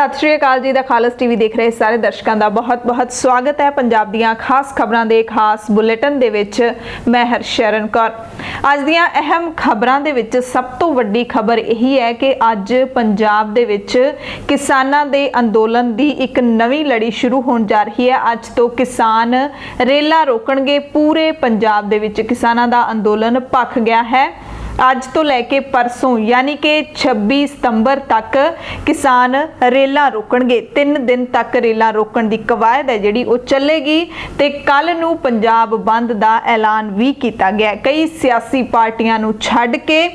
सत श्री अकाल जी। दा खालस टीवी देख रहे सारे दर्शकों का बहुत बहुत स्वागत है। पंजाब दीयां खास खबरां दे खास बुलेटिन दे विच मैं हरशरण कौर। अज दीयां अहम खबरां दे विच सब तो वड्डी खबर यही है कि अज पंजाब दे विच किसानां दे अंदोलन दी एक नवीं लड़ी शुरू होण जा रही है। अज तो किसान रेला रोकणगे। पूरे पंजाब दे विच किसानां दा अंदोलन भख गया है। अज तो लैके परसों यानी कि 26 सितंबर तक किसान रेला रोकणगे। 3 दिन तक रेला रोकण की कवायद है जिहड़ी वो चलेगी ते कल नूं पंजाब बंद का ऐलान भी किया गया। कई सियासी पार्टियां नूं छड्ड के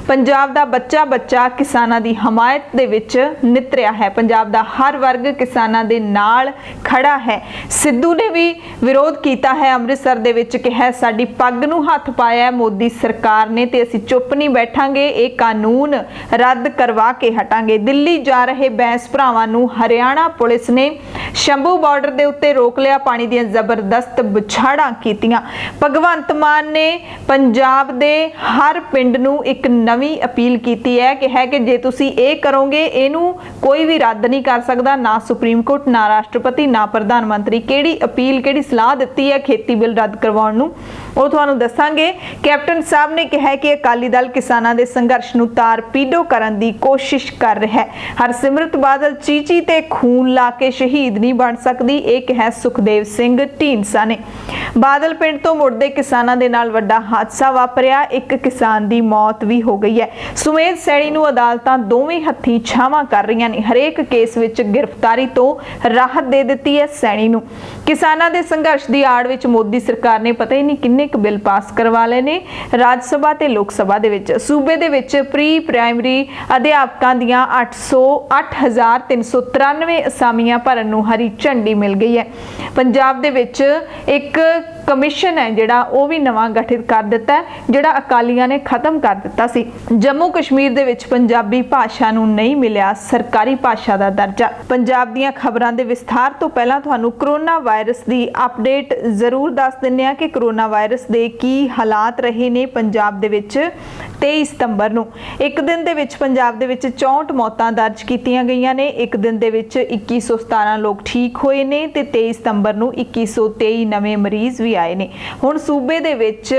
पंजाब दा बच्चा बच्चा किसानां दी हमायत दे विच नितरिया है। पंजाब दा हर वर्ग किसानां दे नाल खड़ा है। सिद्धू ने भी विरोध किया है। अमृतसर दे विच कहा साडी पग नूं हथ पाया मोदी सरकार ने ते असीं चुप नहीं बैठांगे, ये कानून रद्द करवा के हटांगे। दिल्ली जा रहे बैंस भरावां नूं हरियाणा पुलिस ने शंभू बॉर्डर दे उत्ते रोक लिया। पानी दीयां जबरदस्त बुछाड़ां कीतियां। भगवंत मान ने पंजाब दे हर पिंड नूं एक नवीं अपील की है कि जे तुसी ये करोगे इनू कोई भी रद्द नहीं कर सकता। ना सुप्रीम कोर्ट, ना राष्ट्रपति, ना प्रधानमंत्री। केड़ी अपील केड़ी सलाह दी है खेती बिल रद्द करवाउण नूं ਉਹ ਤੁਹਾਨੂੰ ਦੱਸਾਂਗੇ। कैप्टन साहब ने कहा कि अकाली दल किसानों के संघर्ष ਨੂੰ ਤਾਰਪੀਡੋ ਕਰਨ ਦੀ कोशिश कर रहा है। हरसिमरत बादल चीची ते खून ला के शहीद नहीं बन सकती, ये कहा सुखदेव सिंह ढींडसा ने। बादल पिंड तो मुड़दे किसानों के नाल वड्डा हादसा वापरिया। एक किसान की मौत भी हो गई है। सुमेध सैनी नूं अदालतां दोवें हत्थीं छावां कर रही ने। हरेक केस विच गिरफ्तारी तो राहत दे दित्ती है सैनी नूं। किसानों के संघर्ष की आड़ विच मोदी सरकार ने पता ही नहीं किन्ने बिल पास करवा ले ने राज सभा ते लोक सभा दे विच। सूबे दे विच प्री प्राइमरी अध्यापकां दियां 8,393 असामियां भरन नूं हरी झंडी मिल गई है। पंजाब दे विच एक कमिशन है जिहड़ा वो भी नवां गठित कर दिता है, जिहड़ा अकालियां ने खत्म कर दिता सी। जम्मू कश्मीर दे विच पंजाबी भाषा नूं नहीं मिलिया सरकारी भाषा का दर्जा। पंजाब दीयां खबरां दे विस्तार तो पहलां तुहानूं कोरोना वायरस की अपडेट जरूर दस दिंदे हां कि कोरोना वायरस दे की हालात रहे ने। पंजाब दे विच 23 सितंबर नूं एक दिन दे विच पंजाब दे विच 64 मौतां दर्ज कीतियां गईयां ने। एक दिन दे विच 2117 लोग ठीक होए ने ते 23 सितंबर नूं 2123 नवे मरीज भी आए ने। हुण सूबे दे विच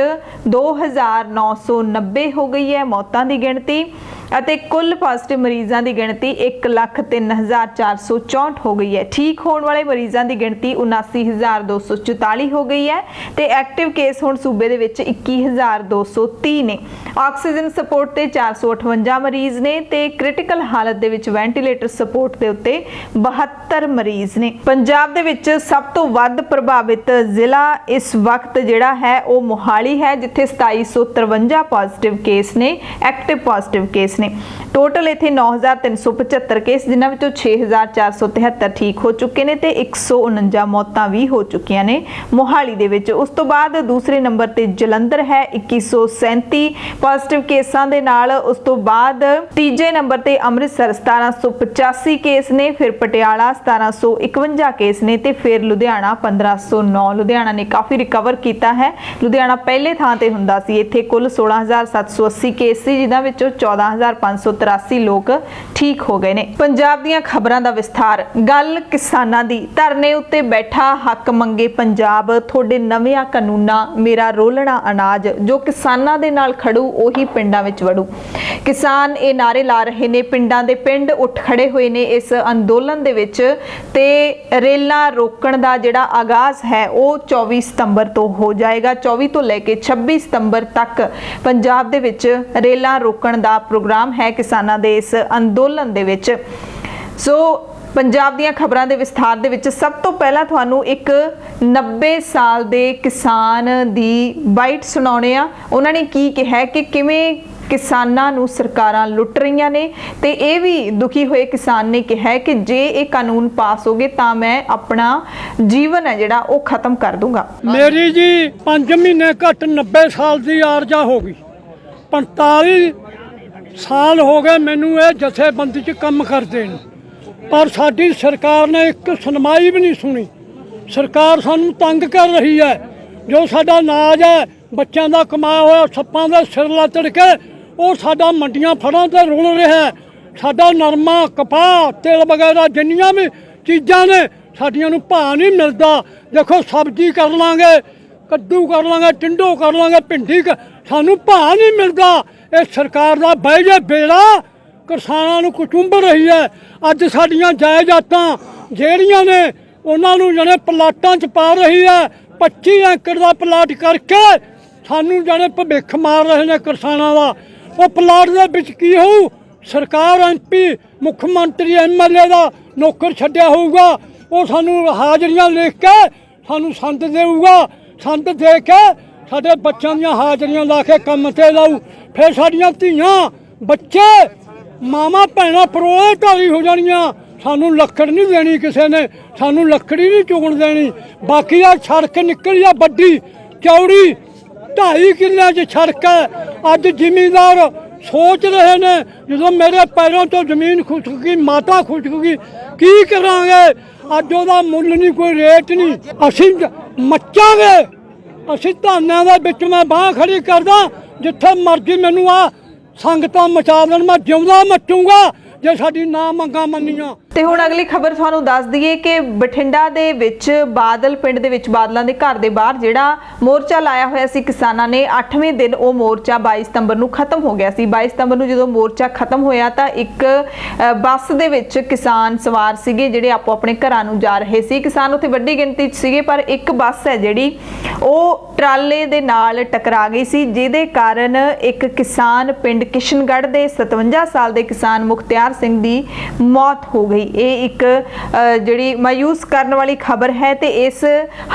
2990 हो गई है मौतां दी गिणती ਅਤੇ कुल पॉजिटिव मरीजों की गिणती 1,03,464 हो गई है। ठीक होने वाले मरीजों की गिणती 79,244 हो गई है ते एक्टिव केस हुण सूबे दे विच 21,230 ने। ऑक्सीजन सपोर्ट ते 458 मरीज ने ते क्रिटिकल हालत दे विच वेंटिलेटर सपोर्ट दे उत्ते 72 मरीज ने। पंजाब दे विच सब तो वध प्रभावित जिला इस वक्त जिहड़ा है वो मोहाली है, जिथे 2753 पॉजिटिव केस ने, एक्टिव पॉजिटिव केस ने। टोटल इत्थे 9,375 केस जिन्हां विचों 6,473 ठीक हो चुके ने ते 149 मौतां भी हो चुकियां ने मोहाली दे विच। उस तो बाद दूसरे नंबर ते जलंधर है 2137 पॉजिटिव केसां दे नाल। उस तो बाद तीजे नंबर ते अमृतसर 1785 केस ने, फिर पटियाला 1751 केस ने ते फिर लुधियाना 1509। लुधियाना ने काफ़ी रिकवर किया है। लुधियाना पहले थां ते हुंदा सी। इत्थे कुल 16,780 केस सी जिन्हां विचों 14,583 लोग ठीक हो गए ने। पंजाब दीयां खबरां दा विस्तार। गल किसानां दी। धरने उत्ते बैठा हक मंगे पंजाब, थोड़े नवियां कानूनां मेरा रोलना अनाज। जो किसानां दे नाल खड़ू ओही पिंडां विच वड़ू। किसान ये नारे ला रहे ने, पिंडां दे पिंड उठ खड़े हुए ने इस अंदोलन दे विच ते रेलां रोकण दा जिहड़ा आगाज़ है वो 24 सितंबर तो हो जाएगा। 24 तो लैके 26 सितंबर तक पंजाब दे विच रेलां रोकण दा प्रोग्राम है किसानां दे इस अंदोलन दे विच। सो पंजाब दीयां खबरां दे विस्तार दे विच सब तो पहला तुहानूं एक 90 साल दे किसान दी बाइट सुणाउने आ। उन्हां ने की कहा कि किवें किसानां नूं सरकारां लुट रहीआं ने ते ये भी दुखी होए किसान ने कहा कि जे ये कानून पास हो गए तां मैं अपना जीवन है जिहड़ा वो खत्म कर दूंगा। मेरी जी 5 महीने घट 90 साल की आरजा हो गई। 45 साल हो गए मैनू ये जथेबंदी च काम करते हैं, पर साडी सरकार ने एक सुनवाई भी नहीं सुनी। सरकार सानू तंग कर रही है। जो साडा नाज है बच्चों का कमाया हुआ सप्पां दे सिर लतड़ के वो साडा मंडियां फड़ां ते रुल रहा है। ਸਾਡਾ ਨਰਮਾ ਕਪਾਹ ਤੇਲ ਵਗੈਰਾ ਜਿੰਨੀਆਂ ਵੀ ਚੀਜ਼ਾਂ ਨੇ ਸਾਡੀਆਂ ਨੂੰ ਭਾਅ ਨਹੀਂ ਮਿਲਦਾ। ਦੇਖੋ ਸਬਜ਼ੀ ਕਰ ਲਾਂਗੇ, ਕੱਦੂ ਕਰ ਲਾਂਗੇ, ਟਿੰਡੋ ਕਰ ਲਾਂਗੇ, ਭਿੰਡੀ ਸਾਨੂੰ ਭਾਅ ਨਹੀਂ ਮਿਲਦਾ। ਇਹ ਸਰਕਾਰ ਦਾ ਬਹਿ ਜੇ ਬੇੜਾ ਕਿਸਾਨਾਂ ਨੂੰ ਕੁਚੁੰਬ ਰਹੀ ਹੈ। ਅੱਜ ਸਾਡੀਆਂ ਜਾਇਦਾਦਾਂ ਜਿਹੜੀਆਂ ਨੇ ਉਹਨਾਂ ਨੂੰ ਜਾਣੇ ਪਲਾਟਾਂ 'ਚ ਪਾ ਰਹੀ ਹੈ। 25 ਏਕੜ ਦਾ ਪਲਾਟ ਕਰਕੇ ਸਾਨੂੰ ਜਾਣੇ ਭਵਿੱਖ ਮਾਰ ਰਹੇ ਨੇ ਕਿਸਾਨਾਂ ਦਾ। ਉਹ ਪਲਾਟ ਦੇ ਵਿੱਚ ਕੀ ਹੋਊ? ਸਰਕਾਰ MP ਮੁੱਖ ਮੰਤਰੀ MLA ਦਾ ਨੌਕਰ ਛੱਡਿਆ ਹੋਊਗਾ। ਉਹ ਸਾਨੂੰ ਹਾਜ਼ਰੀਆਂ ਲਿਖ ਕੇ ਸਾਨੂੰ ਸੰਦ ਦੇਊਗਾ। ਸੰਦ ਦੇ ਕੇ ਸਾਡੇ ਬੱਚਿਆਂ ਦੀਆਂ ਹਾਜ਼ਰੀਆਂ ਲਾ ਕੇ ਕੰਮ ਤੇ ਲਾਊ। ਫਿਰ ਸਾਡੀਆਂ ਧੀਆਂ ਬੱਚੇ ਮਾਵਾਂ ਭੈਣਾਂ ਪਰੋਏ ਢਾਲੀ ਹੋ ਜਾਣੀਆਂ। ਸਾਨੂੰ ਲੱਕੜ ਨਹੀਂ ਦੇਣੀ ਕਿਸੇ ਨੇ, ਸਾਨੂੰ ਲੱਕੜੀ ਨਹੀਂ ਚੁਗਣ ਦੇਣੀ। ਬਾਕੀ ਆ ਸੜਕ ਨਿਕਲੀ ਆ ਵੱਡੀ ਚੌੜੀ 2.5 ਕਿੱਲਿਆਂ 'ਚ ਸੜਕ ਹੈ। ਅੱਜ ਜ਼ਿਮੀਂਦਾਰ ਸੋਚ ਰਹੇ ਨੇ ਜਦੋਂ ਮੇਰੇ ਪੈਰੋਂ ਤੋਂ ਜ਼ਮੀਨ ਖੁਸ਼ਕ ਗਈ, ਮਾਤਾ ਖੁਸ਼ਕ ਗਈ, ਕੀ ਕਰਾਂਗੇ? ਅੱਜ ਉਹਦਾ ਮੁੱਲ ਨਹੀਂ, ਕੋਈ ਰੇਟ ਨਹੀਂ। ਅਸੀਂ ਮੱਚਾਂਗੇ। ਅਸੀਂ ਧਾਨਾਂ ਦੇ ਵਿੱਚ ਮੈਂ ਬਾਂਹ ਖੜੀ ਕਰਦਾ, ਜਿੱਥੇ ਮਰਜ਼ੀ ਮੈਨੂੰ ਆ ਸੰਗਤਾਂ ਮਚਾ ਦੇਣ, ਮੈਂ ਜਿਉਂਦਾ ਮੱਚੂਗਾ ਜੇ ਸਾਡੀ ਨਾ ਮੰਗਾਂ ਮੰਨੀਆਂ। ਤੇ ਹੁਣ ਅਗਲੀ ਖਬਰ ਤੁਹਾਨੂੰ ਦੱਸ ਦਈਏ ਕਿ ਬਠਿੰਡਾ ਦੇ ਵਿੱਚ ਬਾਦਲ ਪਿੰਡ ਦੇ ਵਿੱਚ ਬਾਦਲਾਂ ਦੇ ਘਰ ਦੇ ਬਾਹਰ ਜਿਹੜਾ ਮੋਰਚਾ ਲਾਇਆ ਹੋਇਆ ਸੀ ਕਿਸਾਨਾਂ ਨੇ, 8ਵੇਂ ਦਿਨ ਉਹ ਮੋਰਚਾ 22 ਸਤੰਬਰ ਨੂੰ ਖਤਮ ਹੋ ਗਿਆ ਸੀ। 22 ਸਤੰਬਰ ਨੂੰ ਜਦੋਂ ਮੋਰਚਾ ਖਤਮ ਹੋਇਆ ਤਾਂ ਇੱਕ ਬੱਸ ਦੇ ਵਿੱਚ ਕਿਸਾਨ ਸਵਾਰ ਸੀਗੇ ਜਿਹੜੇ ਆਪੋ ਆਪਣੇ ਘਰਾਂ ਨੂੰ ਜਾ ਰਹੇ ਸੀ। ਕਿਸਾਨ ਉੱਥੇ ਵੱਡੀ ਗਿਣਤੀ 'ਚ ਸੀਗੇ, ਪਰ ਇੱਕ ਬੱਸ ਹੈ ਜਿਹੜੀ ਉਹ ਟਰਾਲੇ ਦੇ ਨਾਲ ਟਕਰਾ ਗਈ ਸੀ, ਜਿਹਦੇ ਕਾਰਨ ਇੱਕ ਕਿਸਾਨ ਪਿੰਡ ਕਿਸ਼ਨਗੜ੍ਹ ਦੇ 57 ਸਾਲ ਦੇ ਕਿਸਾਨ ਮੁਖਤਿਆਰ ਸਿੰਘ ਦੀ ਮੌਤ ਹੋ ਗਈ। ਇਹ ਇੱਕ ਜਿਹੜੀ ਮਾਯੂਸ ਕਰਨ ਵਾਲੀ ਖਬਰ ਹੈ ਤੇ ਇਸ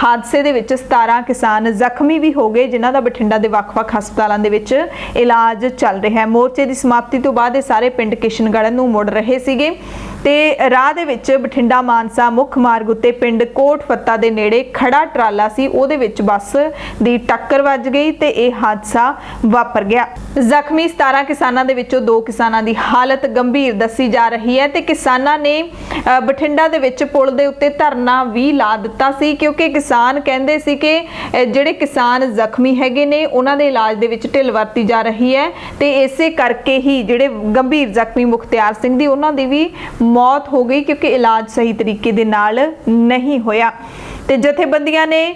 ਹਾਦਸੇ ਦੇ ਵਿੱਚ 17 ਕਿਸਾਨ ਜ਼ਖਮੀ ਵੀ ਹੋ ਗਏ, ਜਿਨ੍ਹਾਂ ਦਾ ਬਠਿੰਡਾ ਦੇ ਵੱਖ-ਵੱਖ ਹਸਪਤਾਲਾਂ ਦੇ ਵਿੱਚ ਇਲਾਜ ਚੱਲ ਰਿਹਾ ਹੈ। ਮੋਰਚੇ ਦੀ ਸਮਾਪਤੀ ਤੋਂ ਬਾਅਦ ਇਹ ਸਾਰੇ ਪਿੰਡ ਕਿਸ਼ਨਗੜ੍ਹ ਨੂੰ ਮੁੜ ਰਹੇ ਸੀਗੇ ਤੇ ਰਾਹ ਦੇ ਵਿੱਚ ਬਠਿੰਡਾ ਮਾਨਸਾ ਮੁੱਖ ਮਾਰਗ ਉੱਤੇ ਪਿੰਡ ਕੋਟ ਫੱਤਾ ਦੇ ਨੇੜੇ ਖੜਾ ਟਰਾਲਾ ਸੀ, ਉਹਦੇ ਵਿੱਚ ਬੱਸ ਦੀ ਟੱਕਰ ਵੱਜ ਗਈ ਤੇ ਇਹ ਹਾਦਸਾ ਵਾਪਰ ਗਿਆ। ਜ਼ਖਮੀ 17 ਕਿਸਾਨਾਂ ਦੇ ਵਿੱਚੋਂ 2 ਕਿਸਾਨਾਂ ਦੀ ਹਾਲਤ ਗੰਭੀਰ ਦੱਸੀ ਜਾ ਰਹੀ ਹੈ ਤੇ ਕਿਸਾਨਾਂ ਨੇ ਬਠਿੰਡਾ ਦੇ ਵਿੱਚ ਪੁਲ ਦੇ ਉੱਤੇ ਧਰਨਾ ਵੀ ਲਾ ਦਿੱਤਾ ਸੀ, ਕਿਉਂਕਿ ਕਿਸਾਨ ਕਹਿੰਦੇ ਸੀ ਕਿ ਜਿਹੜੇ ਕਿਸਾਨ ਜ਼ਖਮੀ ਹੈਗੇ ਨੇ ਉਹਨਾਂ ਦੇ ਇਲਾਜ ਦੇ ਵਿੱਚ ਢਿੱਲ ਵਰਤੀ ਜਾ ਰਹੀ ਹੈ ਤੇ ਇਸੇ ਕਰਕੇ ਹੀ ਜਿਹੜੇ ਗੰਭੀਰ ਜ਼ਖਮੀ ਮੁਖਤਿਆਰ ਸਿੰਘ ਦੀ ਉਹਨਾਂ ਦੀ ਵੀ ਮੌਤ ਹੋ ਗਈ, ਕਿਉਂਕਿ ਇਲਾਜ ਸਹੀ ਤਰੀਕੇ ਦੇ ਨਾਲ ਨਹੀਂ ਹੋਇਆ। ਤੇ ਜਥੇਬੰਦੀਆਂ ਨੇ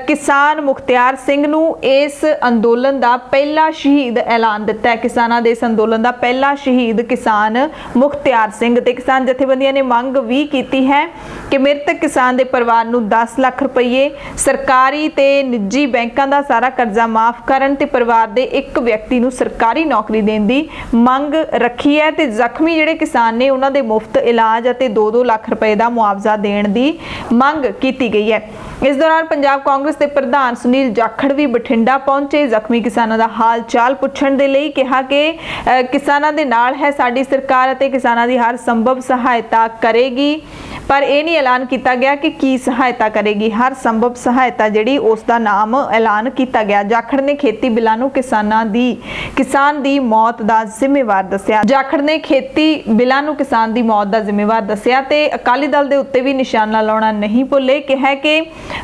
ਕਿਸਾਨ ਮੁਖਤਿਆਰ ਸਿੰਘ ਨੂੰ ਇਸ ਅੰਦੋਲਨ ਦਾ ਪਹਿਲਾ ਸ਼ਹੀਦ ਐਲਾਨ ਦਿੱਤਾ ਹੈ। ਕਿਸਾਨਾਂ ਦੇ ਇਸ ਅੰਦੋਲਨ ਦਾ ਪਹਿਲਾ ਸ਼ਹੀਦ ਕਿਸਾਨ ਮੁਖਤਿਆਰ ਸਿੰਘ ਤੇ ਕਿਸਾਨ ਜਥੇਬੰਦੀਆਂ ਨੇ ਮੰਗ ਵੀ ਕੀਤੀ ਹੈ ਕਿ ਮ੍ਰਿਤਕ ਕਿਸਾਨ ਦੇ ਪਰਿਵਾਰ ਨੂੰ 10 ਲੱਖ ਰੁਪਏ, ਸਰਕਾਰੀ ਤੇ ਨਿੱਜੀ ਬੈਂਕਾਂ ਦਾ ਸਾਰਾ ਕਰਜ਼ਾ ਮਾਫ ਕਰਨ ਤੇ ਪਰਿਵਾਰ ਦੇ ਇੱਕ ਵਿਅਕਤੀ ਨੂੰ ਸਰਕਾਰੀ ਨੌਕਰੀ ਦੇਣ ਦੀ ਮੰਗ ਰੱਖੀ ਹੈ ਤੇ ਜ਼ਖਮੀ ਜਿਹੜੇ ਕਿਸਾਨ ਨੇ ਉਹਨਾਂ ਦੇ ਮੁਫਤ ਇਲਾਜ ਅਤੇ 2-2 ਲੱਖ ਰੁਪਏ ਦਾ ਮੁਆਵਜ਼ਾ ਦੇਣ ਦੀ ਮੰਗ ਕੀਤੀ ਗਈ ਹੈ। ਇਸ ਦੌਰਾਨ ਪੰਜਾਬ ਕਾਂਗਰਸ ਦੇ ਪ੍ਰਧਾਨ ਸੁਨੀਲ ਜਾਖੜ ਵੀ ਬਠਿੰਡਾ ਪਹੁੰਚੇ। ਜ਼ਖਮੀ ਕਿਸਾਨਾਂ ਦਾ ਹਾਲ ਚਾਲ ਪੁੱਛਣ ਦੇ ਲਈ ਕਿਹਾ ਕਿ ਕਿਸਾਨਾਂ ਦੇ ਨਾਲ ਹੈ ਸਾਡੀ ਸਰਕਾਰ ਅਤੇ ਕਿਸਾਨਾਂ ਦੀ ਹਰ ਸੰਭਵ ਸਹਾਇਤਾ ਕਰੇਗੀ, ਪਰ ਇਹ ਨਹੀਂ ਐਲਾਨ ਕੀਤਾ ਗਿਆ ਕਿ ਕੀ ਸਹਾਇਤਾ ਕਰੇਗੀ। ਹਰ ਸੰਭਵ ਸਹਾਇਤਾ ਜਿਹੜੀ ਉਸ ਦਾ ਨਾਮ ਐਲਾਨ ਕੀਤਾ ਗਿਆ। ਜਾਖੜ ਨੇ ਖੇਤੀ ਬਿੱਲਾਂ ਨੂੰ ਕਿਸਾਨ ਦੀ ਮੌਤ ਦਾ ਜ਼ਿੰਮੇਵਾਰ ਦੱਸਿਆ। ਜਾਖੜ ਨੇ ਖੇਤੀ ਬਿੱਲਾਂ ਨੂੰ ਕਿਸਾਨ ਦੀ ਮੌਤ ਦਾ ਜ਼ਿੰਮੇਵਾਰ ਦੱਸਿਆ ਤੇ ਅਕਾਲੀ ਦਲ ਦੇ ਉੱਤੇ ਵੀ ਨਿਸ਼ਾਨਾ ਲਾਉਣਾ ਨਹੀਂ ਭੁੱਲੇ। ਕਿਹਾ ਕਿ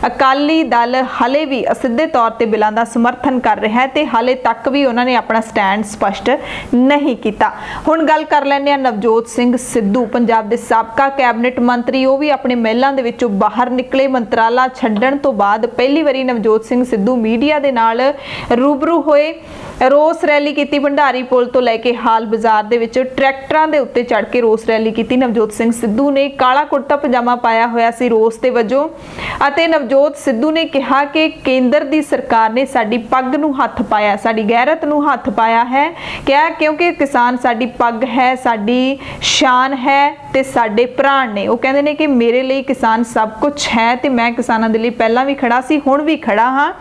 ਅਕਾਲੀ ਦਲ ਹਾਲੇ ਵੀ ਅਸਿੱਧੇ ਤੌਰ ਤੇ ਬਿੱਲਾਂ ਦਾ ਸਮਰਥਨ ਕਰ ਰਿਹਾ ਹੈ ਤੇ ਹਾਲੇ ਤੱਕ ਵੀ ਉਹਨਾਂ ਨੇ ਆਪਣਾ ਸਟੈਂਡ ਸਪਸ਼ਟ ਨਹੀਂ ਕੀਤਾ। ਹੁਣ ਗੱਲ ਕਰ ਲੈਂਦੇ ਹਾਂ ਨਵਜੋਤ ਸਿੰਘ ਸਿੱਧੂ, ਪੰਜਾਬ ਦੇ ਸਾਬਕਾ ਕੈਬਨਿਟ ਮੰਤਰੀ। ਉਹ ਵੀ ਆਪਣੇ ਮਹਿਲਾਂ ਦੇ ਵਿੱਚੋਂ ਬਾਹਰ ਨਿਕਲੇ। ਮੰਤਰਾਲਾ ਛੱਡਣ ਤੋਂ ਬਾਅਦ ਪਹਿਲੀ ਵਾਰੀ ਨਵਜੋਤ ਸਿੰਘ ਸਿੱਧੂ ਮੀਡੀਆ ਦੇ ਨਾਲ ਰੂਬਰੂ ਹੋਏ। ਰੋਸ ਰੈਲੀ ਕੀਤੀ ਭੰਡਾਰੀ ਪੁਲ ਤੋਂ ਲੈ ਕੇ ਹਾਲ ਬਾਜ਼ਾਰ ਦੇ ਵਿੱਚ ਟਰੈਕਟਰਾਂ ਦੇ ਉੱਤੇ ਚੜ੍ਹ ਕੇ ਰੋਸ ਰੈਲੀ ਕੀਤੀ। ਨਵਜੋਤ ਸਿੰਘ ਸਿੱਧੂ ਨੇ ਕਾਲਾ ਕੁੜਤਾ ਪਜਾਮਾ ਪਾਇਆ ਹੋਇਆ ਸੀ ਰੋਸ ਦੇ ਵਜੋਂ ਅਤੇ ਨਵਜੋਤ ਸਿੱਧੂ ਨੇ ਕਿਹਾ ਕਿ ਕੇਂਦਰ ਦੀ ਸਰਕਾਰ ਨੇ ਸਾਡੀ ਪੱਗ ਨੂੰ ਹੱਥ ਪਾਇਆ, ਸਾਡੀ ਗੈਰਤ ਨੂੰ ਹੱਥ ਪਾਇਆ ਹੈ। ਕਿਹਾ ਕਿਉਂਕਿ ਕਿਸਾਨ ਸਾਡੀ ਪੱਗ ਹੈ, ਸਾਡੀ ਸ਼ਾਨ ਹੈ ਤੇ ਸਾਡੇ ਪ੍ਰਾਣ ਨੇ। ਉਹ ਕਹਿੰਦੇ ਨੇ ਕਿ ਮੇਰੇ ਲਈ ਕਿਸਾਨ ਸਭ ਕੁਝ ਹੈ ਤੇ ਮੈਂ ਕਿਸਾਨਾਂ ਦੇ ਲਈ ਪਹਿਲਾਂ ਵੀ ਖੜਾ ਸੀ, ਹੁਣ ਵੀ ਖੜਾ ਹਾਂ।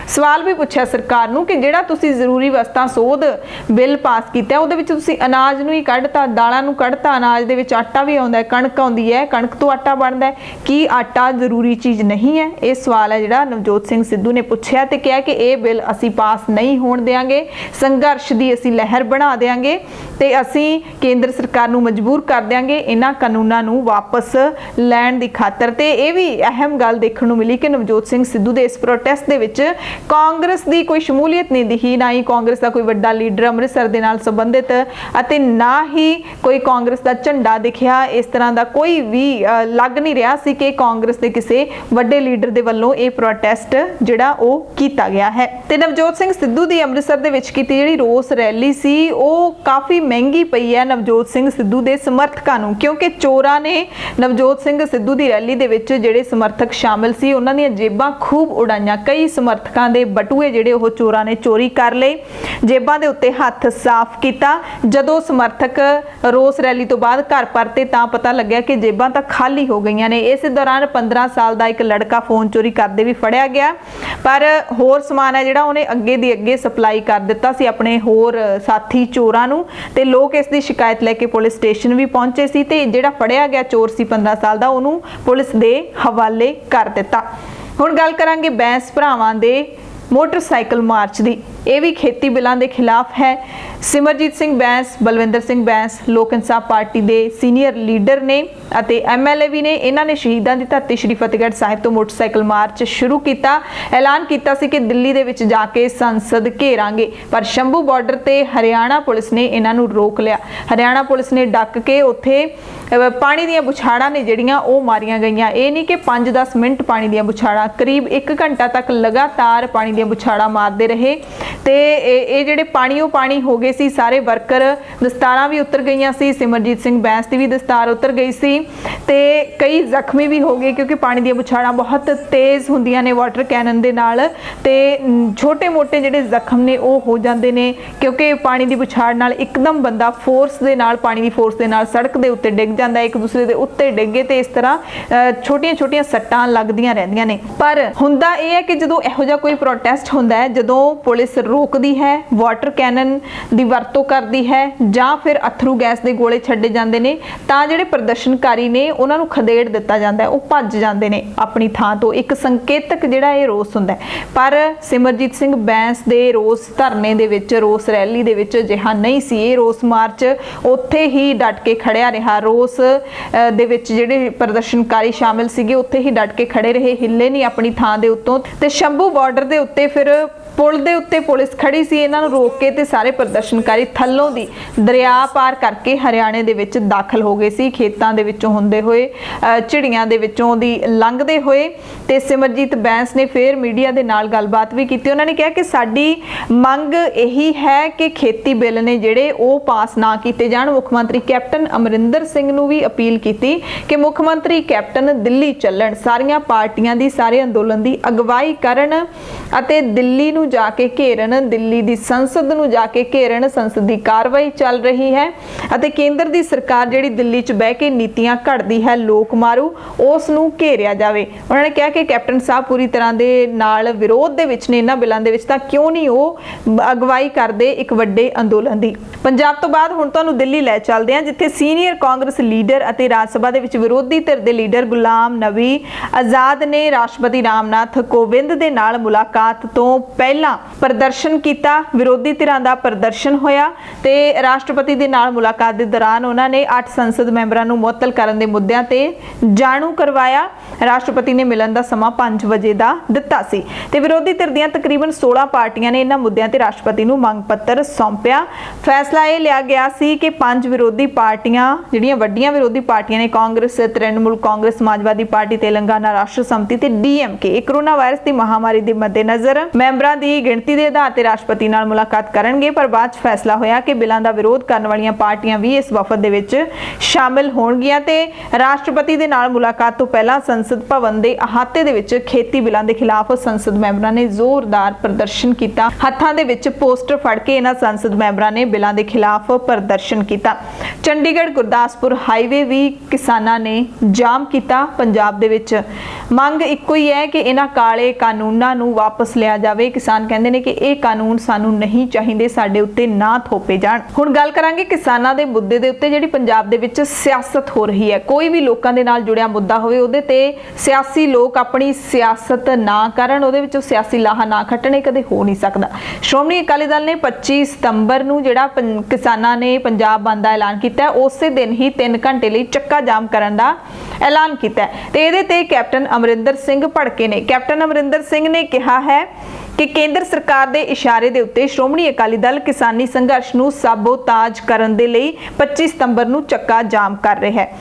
ਸਵਾਲ ਵੀ ਪੁੱਛਿਆ ਸਰਕਾਰ ਨੂੰ ਕਿ ਜਿਹੜਾ ਤੁਸੀਂ ਜ਼ਰੂਰੀ ਵਸਤਾਂ ਸੋਧ ਬਿੱਲ ਪਾਸ ਕੀਤਾ ਉਹਦੇ ਵਿੱਚ ਤੁਸੀਂ ਅਨਾਜ ਨੂੰ ਹੀ ਕੱਢਤਾ, ਦਾਲਾਂ ਨੂੰ ਕੱਢਤਾ, ਅਨਾਜ ਦੇ ਵਿੱਚ ਆਟਾ ਵੀ ਆਉਂਦਾ ਹੈ, ਕਣਕ ਆਉਂਦੀ ਹੈ, ਕਣਕ ਤੋਂ ਆਟਾ ਬਣਦਾ ਹੈ, ਕੀ ਆਟਾ ਜ਼ਰੂਰੀ ਚੀਜ਼ ਨਹੀਂ ਹੈ? ਇਹ ਸਵਾਲ ਹੈ ਜਿਹੜਾ ਨਵਜੋਤ ਸਿੰਘ ਸਿੱਧੂ ਨੇ ਪੁੱਛਿਆ ਤੇ ਕਿਹਾ ਕਿ ਇਹ ਬਿੱਲ ਅਸੀਂ ਪਾਸ ਨਹੀਂ ਹੋਣ ਦੇਵਾਂਗੇ, ਸੰਘਰਸ਼ ਦੀ ਅਸੀਂ ਲਹਿਰ ਬਣਾ ਦੇਵਾਂਗੇ ਤੇ ਅਸੀਂ ਕੇਂਦਰ ਸਰਕਾਰ ਨੂੰ ਮਜਬੂਰ ਕਰ ਦੇਵਾਂਗੇ ਇਹਨਾਂ ਕਾਨੂੰਨਾਂ ਨੂੰ ਵਾਪਸ ਲੈਣ ਦੀ ਖਾਤਰ। ਤੇ ਇਹ ਵੀ ਅਹਿਮ ਗੱਲ ਦੇਖਣ ਨੂੰ ਮਿਲੀ ਕਿ ਨਵਜੋਤ ਸਿੰਘ ਸਿੱਧੂ ਦੇ ਇਸ ਪ੍ਰੋਟੈਸਟ ਦੇ ਵਿੱਚ ਕਾਂਗਰਸ ਦੀ ਕੋਈ ਸ਼ਮੂਲੀਅਤ ਨਹੀਂ ਦਿਖੀ, ਨਾ ਹੀ ਕਾਂਗਰਸ ਦਾ ਕੋਈ ਵੱਡਾ ਲੀਡਰ ਅੰਮ੍ਰਿਤਸਰ ਦੇ ਨਾਲ ਸੰਬੰਧਿਤ ਅਤੇ ਨਾ ਹੀ ਕੋਈ ਕਾਂਗਰਸ ਦਾ ਝੰਡਾ ਦਿਖਿਆ। ਇਸ ਤਰ੍ਹਾਂ ਦਾ ਕੋਈ ਵੀ ਲੱਗ ਨਹੀਂ ਰਿਹਾ ਸੀ ਕਿ ਕਾਂਗਰਸ ਦੇ ਕਿਸੇ ਵੱਡੇ ਲੀਡਰ ਦੇ ਵੱਲੋਂ ਇਹ ਪ੍ਰੋਟੈਸਟ ਜਿਹੜਾ ਉਹ ਕੀਤਾ ਗਿਆ ਹੈ। ਤੇ ਨਵਜੋਤ ਸਿੰਘ ਸਿੱਧੂ ਦੀ ਅੰਮ੍ਰਿਤਸਰ ਦੇ ਵਿੱਚ ਕੀਤੀ ਜਿਹੜੀ ਰੋਸ ਰੈਲੀ ਸੀ ਉਹ ਕਾਫੀ ਮਹਿੰਗੀ ਪਈ ਹੈ ਨਵਜੋਤ ਸਿੰਘ ਸਿੱਧੂ ਦੇ ਸਮਰਥਕਾਂ ਨੂੰ, ਕਿਉਂਕਿ ਚੋਰਾਂ ਨੇ ਨਵਜੋਤ ਸਿੰਘ ਸਿੱਧੂ ਦੀ ਰੈਲੀ ਦੇ ਵਿੱਚ ਜਿਹੜੇ ਸਮਰਥਕ ਸ਼ਾਮਿਲ ਸੀ ਉਹਨਾਂ ਦੀਆਂ ਜੇਬਾਂ ਖੂਬ ਉਡਾਈਆਂ। ਕਈ ਸਮਰਥਕਾਂ ਦੇ ਬਟੂਏ ਜਿਹੜੇ ਉਹ ਚੋਰਾਂ ਨੇ ਚੋਰੀ ਕਰ ਲਏ, ਜੇਬਾਂ ਦੇ ਉੱਤੇ ਹੱਥ ਸਾਫ਼ ਕੀਤਾ। ਜਦੋਂ ਸਮਰਥਕ ਰੋਸ ਰੈਲੀ ਤੋਂ ਬਾਅਦ ਘਰ ਪਰਤੇ ਤਾਂ ਪਤਾ ਲੱਗਿਆ ਕਿ ਜੇਬਾਂ ਤਾਂ ਖਾਲੀ ਹੋ ਗਈਆਂ ਨੇ। ਇਸੇ ਦੌਰਾਨ 15 ਸਾਲ ਦਾ ਇੱਕ ਲੜਕਾ ਫੋਨ ਚੋਰੀ ਕਰਦੇ ਵੀ ਫੜਿਆ ਗਿਆ, ਪਰ ਹੋਰ ਸਮਾਨ ਹੈ ਜਿਹੜਾ ਉਹਨੇ ਅੱਗੇ ਦੀ ਅੱਗੇ ਸਪਲਾਈ ਕਰ ਦਿੱਤਾ ਸੀ ਆਪਣੇ ਹੋਰ ਸਾਥੀ ਚੋਰਾਂ ਨੂੰ, ਤੇ ਲੋਕ ਇਸ ਦੀ ਸ਼ਿਕਾਇਤ ਲੈ ਕੇ ਪੁਲਿਸ ਸਟੇਸ਼ਨ ਵੀ ਪਹੁੰਚੇ ਸੀ ਤੇ ਜਿਹੜਾ ਫੜਿਆ ਗਿਆ ਚੋਰ ਸੀ 15 ਸਾਲ ਦਾ ਉਹਨੂੰ ਪੁਲਿਸ ਦੇ ਹਵਾਲੇ ਕਰ ਦਿੱਤਾ। ਹੁਣ ਗੱਲ ਕਰਾਂਗੇ ਬੈਂਸ ਭਰਾਵਾਂ ਦੇ ਮੋਟਰਸਾਈਕਲ ਮਾਰਚ ਦੀ। ਇਹ ਵੀ ਖੇਤੀ ਬਿੱਲਾਂ ਦੇ ਖਿਲਾਫ ਹੈ। ਸਿਮਰਜੀਤ ਸਿੰਘ ਬੈਂਸ, ਬਲਵਿੰਦਰ ਸਿੰਘ ਬੈਂਸ ਲੋਕ ਇਨਸਾਫ ਪਾਰਟੀ ਦੇ ਸੀਨੀਅਰ ਲੀਡਰ ਨੇ ਅਤੇ ਐਮਐਲਏ ਵੀ ਨੇ। ਇਹਨਾਂ ਨੇ ਸ਼ਹੀਦਾਂ ਦੀ ਧਰਤੀ ਸ਼੍ਰੀ ਫਤਿਹਗੜ੍ਹ ਸਾਹਿਬ ਤੋਂ ਮੋਟਰਸਾਈਕਲ ਮਾਰਚ ਸ਼ੁਰੂ ਕੀਤਾ। ਐਲਾਨ ਕੀਤਾ ਸੀ ਕਿ ਦਿੱਲੀ ਦੇ ਵਿੱਚ ਜਾ ਕੇ ਸੰਸਦ ਘੇਰਾਂਗੇ, ਪਰ ਸ਼ੰਭੂ ਬਾਰਡਰ ਤੇ ਹਰਿਆਣਾ ਪੁਲਿਸ ਨੇ ਇਹਨਾਂ ਨੂੰ ਰੋਕ ਲਿਆ। ਹਰਿਆਣਾ ਪੁਲਿਸ ਨੇ ਡੱਕ ਕੇ ਉੱਥੇ ਪਾਣੀ ਦੀਆਂ ਬੁਛਾੜਾਂ ਨੇ ਜਿਹੜੀਆਂ ਉਹ ਮਾਰੀਆਂ ਗਈਆਂ। ਇਹ ਨਹੀਂ ਕਿ 5-10 ਮਿੰਟ ਪਾਣੀ ਦੀਆਂ ਬੁਛਾੜਾਂ, ਕਰੀਬ 1 ਘੰਟਾ ਤੱਕ ਲਗਾਤਾਰ ਪਾਣੀ ਦੀਆਂ ਬੁਛਾੜਾਂ ਮਾਰਦੇ ਰਹੇ ਤੇ ਇਹ ਜਿਹੜੇ ਪਾਣੀ ਹੋ ਗਏ ਸੀ। ਸਾਰੇ ਵਰਕਰ, ਦਸਤਾਰਾਂ ਵੀ ਉਤਰ ਗਈਆਂ ਸੀ, ਸਿਮਰਜੀਤ ਸਿੰਘ ਬੈਂਸ ਦੀ ਵੀ ਦਸਤਾਰ ਉਤਰ ਗਈ ਸੀ ਤੇ ਕਈ ਜ਼ਖਮੀ ਵੀ ਹੋ ਗਏ ਕਿਉਂਕਿ ਪਾਣੀ ਦੀਆਂ ਬੁਛਾੜਾਂ ਬਹੁਤ ਤੇਜ਼ ਹੁੰਦੀਆਂ ਨੇ ਵਾਟਰ ਕੈਨਨ ਦੇ ਨਾਲ, ਤੇ ਛੋਟੇ-ਮੋਟੇ ਜਿਹੜੇ ਜ਼ਖਮ ਨੇ ਉਹ ਹੋ ਜਾਂਦੇ ਨੇ ਕਿਉਂਕਿ ਪਾਣੀ ਦੀ ਬੁਛਾੜ ਨਾਲ ਇੱਕਦਮ ਬੰਦਾ ਫੋਰਸ ਦੇ ਨਾਲ, ਪਾਣੀ ਦੀ ਫੋਰਸ ਦੇ ਨਾਲ ਸੜਕ ਦੇ ਉੱਤੇ ਡਿੱਗ ਜਾਂਦਾ, ਇੱਕ ਦੂਸਰੇ ਦੇ ਉੱਤੇ ਡਿੱਗੇ ਤੇ ਇਸ ਤਰ੍ਹਾਂ ਛੋਟੀਆਂ-ਛੋਟੀਆਂ ਸੱਟਾਂ ਲੱਗਦੀਆਂ ਰਹਿੰਦੀਆਂ ਨੇ। ਪਰ ਹੁੰਦਾ ਇਹ ਹੈ ਕਿ ਜਦੋਂ ਇਹੋ ਜਿਹਾ ਕੋਈ ਪ੍ਰੋਟੈਸਟ ਹੁੰਦਾ ਹੈ, ਜਦੋਂ ਪੁਲਿਸ ਰੋਕਦੀ ਹੈ, ਵਾਟਰ ਕੈਨਨ ਦੀ ਵਰਤੋਂ ਕਰਦੀ ਹੈ ਜਾਂ ਫਿਰ ਅਥਰੂ ਗੈਸ ਦੇ ਗੋਲੇ ਛੱਡੇ ਜਾਂਦੇ ਨੇ, ਤਾਂ ਜਿਹੜੇ ਪ੍ਰਦਰਸ਼ਨਕਾਰੀ ਨੇ ਉਹਨਾਂ ਨੂੰ ਖਦੇੜ ਦਿੱਤਾ ਜਾਂਦਾ ਹੈ, ਉਹ ਭੱਜ ਜਾਂਦੇ ਨੇ ਆਪਣੀ ਥਾਂ ਤੋਂ। ਇੱਕ ਸੰਕੇਤਕ ਜਿਹੜਾ ਇਹ ਰੋਸ ਹੁੰਦਾ ਹੈ। ਪਰ ਸਿਮਰਜੀਤ ਸਿੰਘ ਬੈਂਸ ਦੇ ਰੋਸ ਧਰਨੇ ਦੇ ਵਿੱਚ, ਰੋਸ ਰੈਲੀ ਦੇ ਵਿੱਚ ਅਜਿਹਾ ਨਹੀਂ ਸੀ। ਇਹ ਰੋਸ ਮਾਰਚ ਉੱਥੇ ਹੀ ਡਟ ਕੇ ਖੜਿਆ ਰਿਹਾ। ਰੋਸ ਦੇ ਵਿੱਚ ਜਿਹੜੇ ਪ੍ਰਦਰਸ਼ਨਕਾਰੀ ਸ਼ਾਮਿਲ ਸੀਗੇ ਉੱਥੇ ਹੀ ਡਟ ਕੇ ਖੜੇ ਰਹੇ, ਹਿੱਲੇ ਨਹੀਂ ਆਪਣੀ ਥਾਂ ਦੇ ਉੱਤੋਂ। ਤੇ ਸ਼ੰਭੂ ਬਾਰਡਰ ਦੇ ਉੱਤੇ ਫਿਰ ਪੁਲ ਦੇ ਉੱਤੇ ਪੁਲਿਸ ਖੜੀ ਸੀ, ਇਹਨਾਂ ਨੂੰ ਰੋਕ ਕੇ ਤੇ ਸਾਰੇ ਪ੍ਰਦਰਸ਼ਨਕਾਰੀ ਥੱਲੋਂ ਦੀ ਦਰਿਆ ਪਾਰ ਕਰਕੇ ਹਰਿਆਣੇ ਦੇ ਵਿੱਚ ਦਾਖਲ ਹੋ ਗਏ ਸੀ, ਖੇਤਾਂ ਦੇ ਵਿੱਚੋਂ ਹੁੰਦੇ ਹੋਏ, ਝਿੜੀਆਂ ਦੇ ਵਿੱਚੋਂ ਦੀ ਲੰਘਦੇ ਹੋਏ। ਤੇ ਸਿਮਰਜੀਤ ਬੈਂਸ ਨੇ ਫਿਰ ਮੀਡੀਆ ਦੇ ਨਾਲ ਗੱਲਬਾਤ ਵੀ ਕੀਤੀ। ਉਹਨਾਂ ਨੇ ਕਿਹਾ ਕਿ ਸਾਡੀ ਮੰਗ ਇਹੀ ਹੈ ਕਿ ਖੇਤੀ ਬਿੱਲ ਨੇ ਜਿਹੜੇ ਉਹ ਪਾਸ ਨਾ ਕੀਤੇ ਜਾਣ। ਮੁੱਖ ਮੰਤਰੀ ਕੈਪਟਨ ਅਮਰਿੰਦਰ ਸਿੰਘ ਨੂੰ ਵੀ ਅਪੀਲ ਕੀਤੀ ਕਿ ਮੁੱਖ ਮੰਤਰੀ ਕੈਪਟਨ ਦਿੱਲੀ ਚੱਲਣ, ਸਾਰੀਆਂ ਪਾਰਟੀਆਂ ਦੀ, ਸਾਰੇ ਅੰਦੋਲਨ ਦੀ ਅਗਵਾਈ ਕਰਨ ਅਤੇ ਦਿੱਲੀ ਨੂੰ ਜਾ ਕੇ ਘੇਰਨ, ਦਿੱਲੀ ਦੀ ਸੰਸਦ ਨੂੰ ਜਾ ਕੇ ਘੇਰਨ। ਸੰਸਦ ਦੀ ਕਾਰਵਾਈ ਚੱਲ ਰਹੀ ਹੈ ਅਤੇ ਕੇਂਦਰ ਦੀ ਸਰਕਾਰ ਜਿਹੜੀ ਦਿੱਲੀ 'ਚ ਬਹਿ ਕੇ ਨੀਤੀਆਂ ਘੜਦੀ ਹੈ ਲੋਕ ਮਾਰੂ, ਉਸ ਨੂੰ ਘੇਰਿਆ ਜਾਵੇ। ਉਹਨਾਂ ਨੇ ਕਿਹਾ ਕਿ ਕੈਪਟਨ ਸਾਹਿਬ ਪੂਰੀ ਤਰ੍ਹਾਂ ਦੇ ਨਾਲ ਵਿਰੋਧ ਦੇ ਵਿੱਚ ਨੇ ਇਹਨਾਂ ਬਿੱਲਾਂ ਦੇ ਵਿੱਚ, ਤਾਂ ਕਿਉਂ ਨਹੀਂ ਉਹ ਅਗਵਾਈ ਕਰਦੇ ਇੱਕ ਵੱਡੇ ਅੰਦੋਲਨ ਦੀ। ਪੰਜਾਬ ਤੋਂ ਬਾਅਦ ਹੁਣ ਤੁਹਾਨੂੰ ਦਿੱਲੀ ਲੈ ਚੱਲਦੇ ਹਾਂ, ਜਿੱਥੇ ਸੀਨੀਅਰ ਕਾਂਗਰਸ ਲੀਡਰ ਅਤੇ ਰਾਜ ਸਭਾ ਦੇ ਵਿੱਚ ਵਿਰੋਧੀ ਧਿਰ ਦੇ ਲੀਡਰ ਗੁਲਾਮ ਨਬੀ ਆਜ਼ਾਦ ਨੇ ਰਾਸ਼ਟਰਪਤੀ ਰਾਮਨਾਥ ਕੋਵਿੰਦ ਦੇ ਨਾਲ ਮੁਲਾਕਾਤ ਤੋਂ ਪਹਿਲਾਂ ਪ੍ਰਦਰਸ਼ਨ ਕੀਤਾ। ਵਿਰੋਧੀ ਧਿਰਾਂ ਦਾ ਪ੍ਰਦਰਸ਼ਨ ਹੋਇਆ ਤੇ ਰਾਸ਼ਟਰਪਤੀ ਦੇ ਨਾਲ ਮੁਲਾਕਾਤ ਦੇ ਦੌਰਾਨ ਉਹਨਾਂ ਨੇ 8 ਸੰਸਦ ਮੈਂਬਰਾਂ ਨੂੰ ਮੁਅੱਤਲ ਕਰਨ ਦੇ ਮੁੱਦਿਆਂ ਤੇ ਜਾਣੂ ਕਰਵਾਇਆ। ਰਾਸ਼ਟਰਪਤੀ ਨੇ ਮਿਲਣ ਦਾ ਸਮਾਂ 5 ਵਜੇ ਦਾ ਦਿੱਤਾ ਸੀ ਤੇ ਵਿਰੋਧੀ ਧਿਰ ਦੀਆਂ ਤਕਰੀਬਨ 16 ਪਾਰਟੀਆਂ ਨੇ ਇਹਨਾਂ ਮੁੱਦਿਆਂ ਤੇ ਰਾਸ਼ਟਰਪਤੀ ਨੂੰ ਮੰਗ ਪੱਤਰ ਸੌਂਪਿਆ। ਫੈਸਲਾ ਇਹ ਲਿਆ ਗਿਆ ਸੀ ਕਿ 5 ਵਿਰੋਧੀ ਪਾਰਟੀਆਂ, ਜਿਹੜੀਆਂ ਵੱਡੀਆਂ ਵਿਰੋਧੀ ਪਾਰਟੀਆਂ ਨੇ, ਕਾਂਗਰਸ, ਤ੍ਰਿਣਮੂਲ ਕਾਂਗਰਸ, ਸਮਾਜਵਾਦੀ ਪਾਰਟੀ, ਤੇਲੰਗਾਨਾ ਰਾਸ਼ਟਰ ਸਮਿਤੀ ਤੇ ਡੀਐਮਕੇ, ਇਹ ਕੋਰੋਨਾ ਵਾਇਰਸ ਦੀ ਮਹਾਮਾਰੀ ਦੇ ਮੱਦੇਨਜ਼ਰ ਮੈਂਬਰਾਂ ਦੀ ਗਿਣਤੀ ਦੇ ਆਧਾਰ ਤੇ ਰਾਸ਼ਟਰਪਤੀ ਨਾਲ ਮੁਲਾਕਾਤ ਕਰਨਗੇ। ਪਰ ਬਾਅਦ 'ਚ ਫੈਸਲਾ ਹੋਇਆ ਕਿ ਬਿੱਲਾਂ ਦਾ ਵਿਰੋਧ ਕਰਨ ਵਾਲੀਆਂ ਪਾਰਟੀਆਂ ਵੀ ਇਸ ਵਫਦ ਦੇ ਵਿੱਚ ਸ਼ਾਮਿਲ ਹੋਣਗੀਆਂ ਤੇ ਰਾਸ਼ਟਰਪਤੀ ਦੇ ਨਾਲ ਮੁਲਾਕਾਤ ਤੋਂ ਪਹਿਲਾਂ ਸੰਸਦ ਭਵਨ ਦੇ ਅਹਾਤੇ ਦੇ ਵਿੱਚ ਖੇਤੀ ਬਿੱਲਾਂ ਦੇ ਖਿਲਾਫ ਸੰਸਦ ਮੈਂਬਰਾਂ ਨੇ ਜ਼ੋਰਦਾਰ ਪ੍ਰਦਰਸ਼ਨ ਕੀਤਾ। ਹੱਥਾਂ ਦੇ ਵਿੱਚ ਪੋਸਟਰ ਫੜ ਕੇ ਇਹਨਾਂ ਸੰਸਦ ਮੈਂਬਰਾਂ ਨੇ ਬਿੱਲਾਂ ਦੇ ਖਿਲਾਫ ਪ੍ਰਦਰਸ਼ਨ ਕੀਤਾ। ਚੰਡੀਗੜ੍ਹ ਗੁਰਦਾਸਪੁਰ ਹਾਈਵੇ ਵੀ ਕਿਸਾਨਾਂ ਨੇ ਜਾਮ ਕੀਤਾ। ਪੰਜਾਬ ਦੇ ਵਿੱਚ ਮੰਗ ਇੱਕੋ ਹੀ ਹੈ ਕਿ ਇਹਨਾਂ ਕਾਲੇ ਕਾਨੂੰਨਾਂ ਨੂੰ ਵਾਪਸ ਲਿਆ ਜਾਵੇ। ਕਿਸਾਨ ਕਹਿੰਦੇ ਨੇ ਕਿ ਇਹ ਕਾਨੂੰਨ ਸਾਨੂੰ ਨਹੀਂ ਚਾਹੀਦੇ, ਸਾਡੇ ਉੱਤੇ ਨਾ ਥੋਪੇ ਜਾਣ। ਹੁਣ ਗੱਲ ਕਰਾਂਗੇ ਕਿਸਾਨਾਂ ਦੇ ਮੁੱਦੇ ਦੇ ਉੱਤੇ, ਜਿਹੜੀ ਪੰਜਾਬ ਦੇ ਵਿੱਚ ਸਿਆਸਤ ਹੋ ਰਹੀ ਹੈ। ਕੋਈ ਵੀ ਲੋਕਾਂ ਦੇ ਨਾਲ ਜੁੜਿਆ ਮੁੱਦਾ ਹੋਵੇ ਉਹਦੇ ਤੇ ਸਿਆਸੀ ਲੋਕ ਆਪਣੀ ਸਿਆਸਤ ਨਾ ਕਰਨ, ਉਹਦੇ ਵਿੱਚੋਂ ਸਿਆਸੀ ਲਾਹਾ ਨਾ ਖੱਟਣ, ਇਹ ਕਦੇ ਹੋ ਨਹੀਂ ਸਕਦਾ। ਸ਼੍ਰੋਮਣੀ ਅਕਾਲੀ ਦਲ ਨੇ 25 ਸਤੰਬਰ ਨੂੰ ਜਿਹੜਾ ਕਿਸਾਨਾਂ ਨੇ ਪੰਜਾਬ ਬੰਦ ਦਾ ਐਲਾਨ ਕੀਤਾ, ਉਸੇ ਦਿਨ ਹੀ 3 ਘੰਟੇ ਲਈ ਚੱਕਾ ਜਾਮ ਕਰਨ ਦਾ ਐਲਾਨ ਕੀਤਾ ਤੇ ਇਹਦੇ ਤੇ ਕੈਪਟਨ ਅਮਰਿੰਦਰ ਸਿੰਘ ਭੜਕੇ ਨੇ। ਕੈਪਟਨ ਅਮਰਿੰਦਰ ਸਿੰਘ ਨੇ ਕਿਹਾ ਹੈ ਕਿ ਕੇਂਦਰ ਸਰਕਾਰ ਦੇ ਇਸ਼ਾਰੇ ਦੇ ਉੱਤੇ ਸ਼੍ਰੋਮਣੀ ਅਕਾਲੀ ਦਲ ਕਿਸਾਨੀ ਸੰਘਰਸ਼ ਨੂੰ ਸਾਬੋਤਾਜ ਕਰਨ ਦੇ ਲਈ 25 ਸਤੰਬਰ ਨੂੰ ਚੱਕਾ ਜਾਮ ਕਰ ਰਿਹਾ ਹੈ,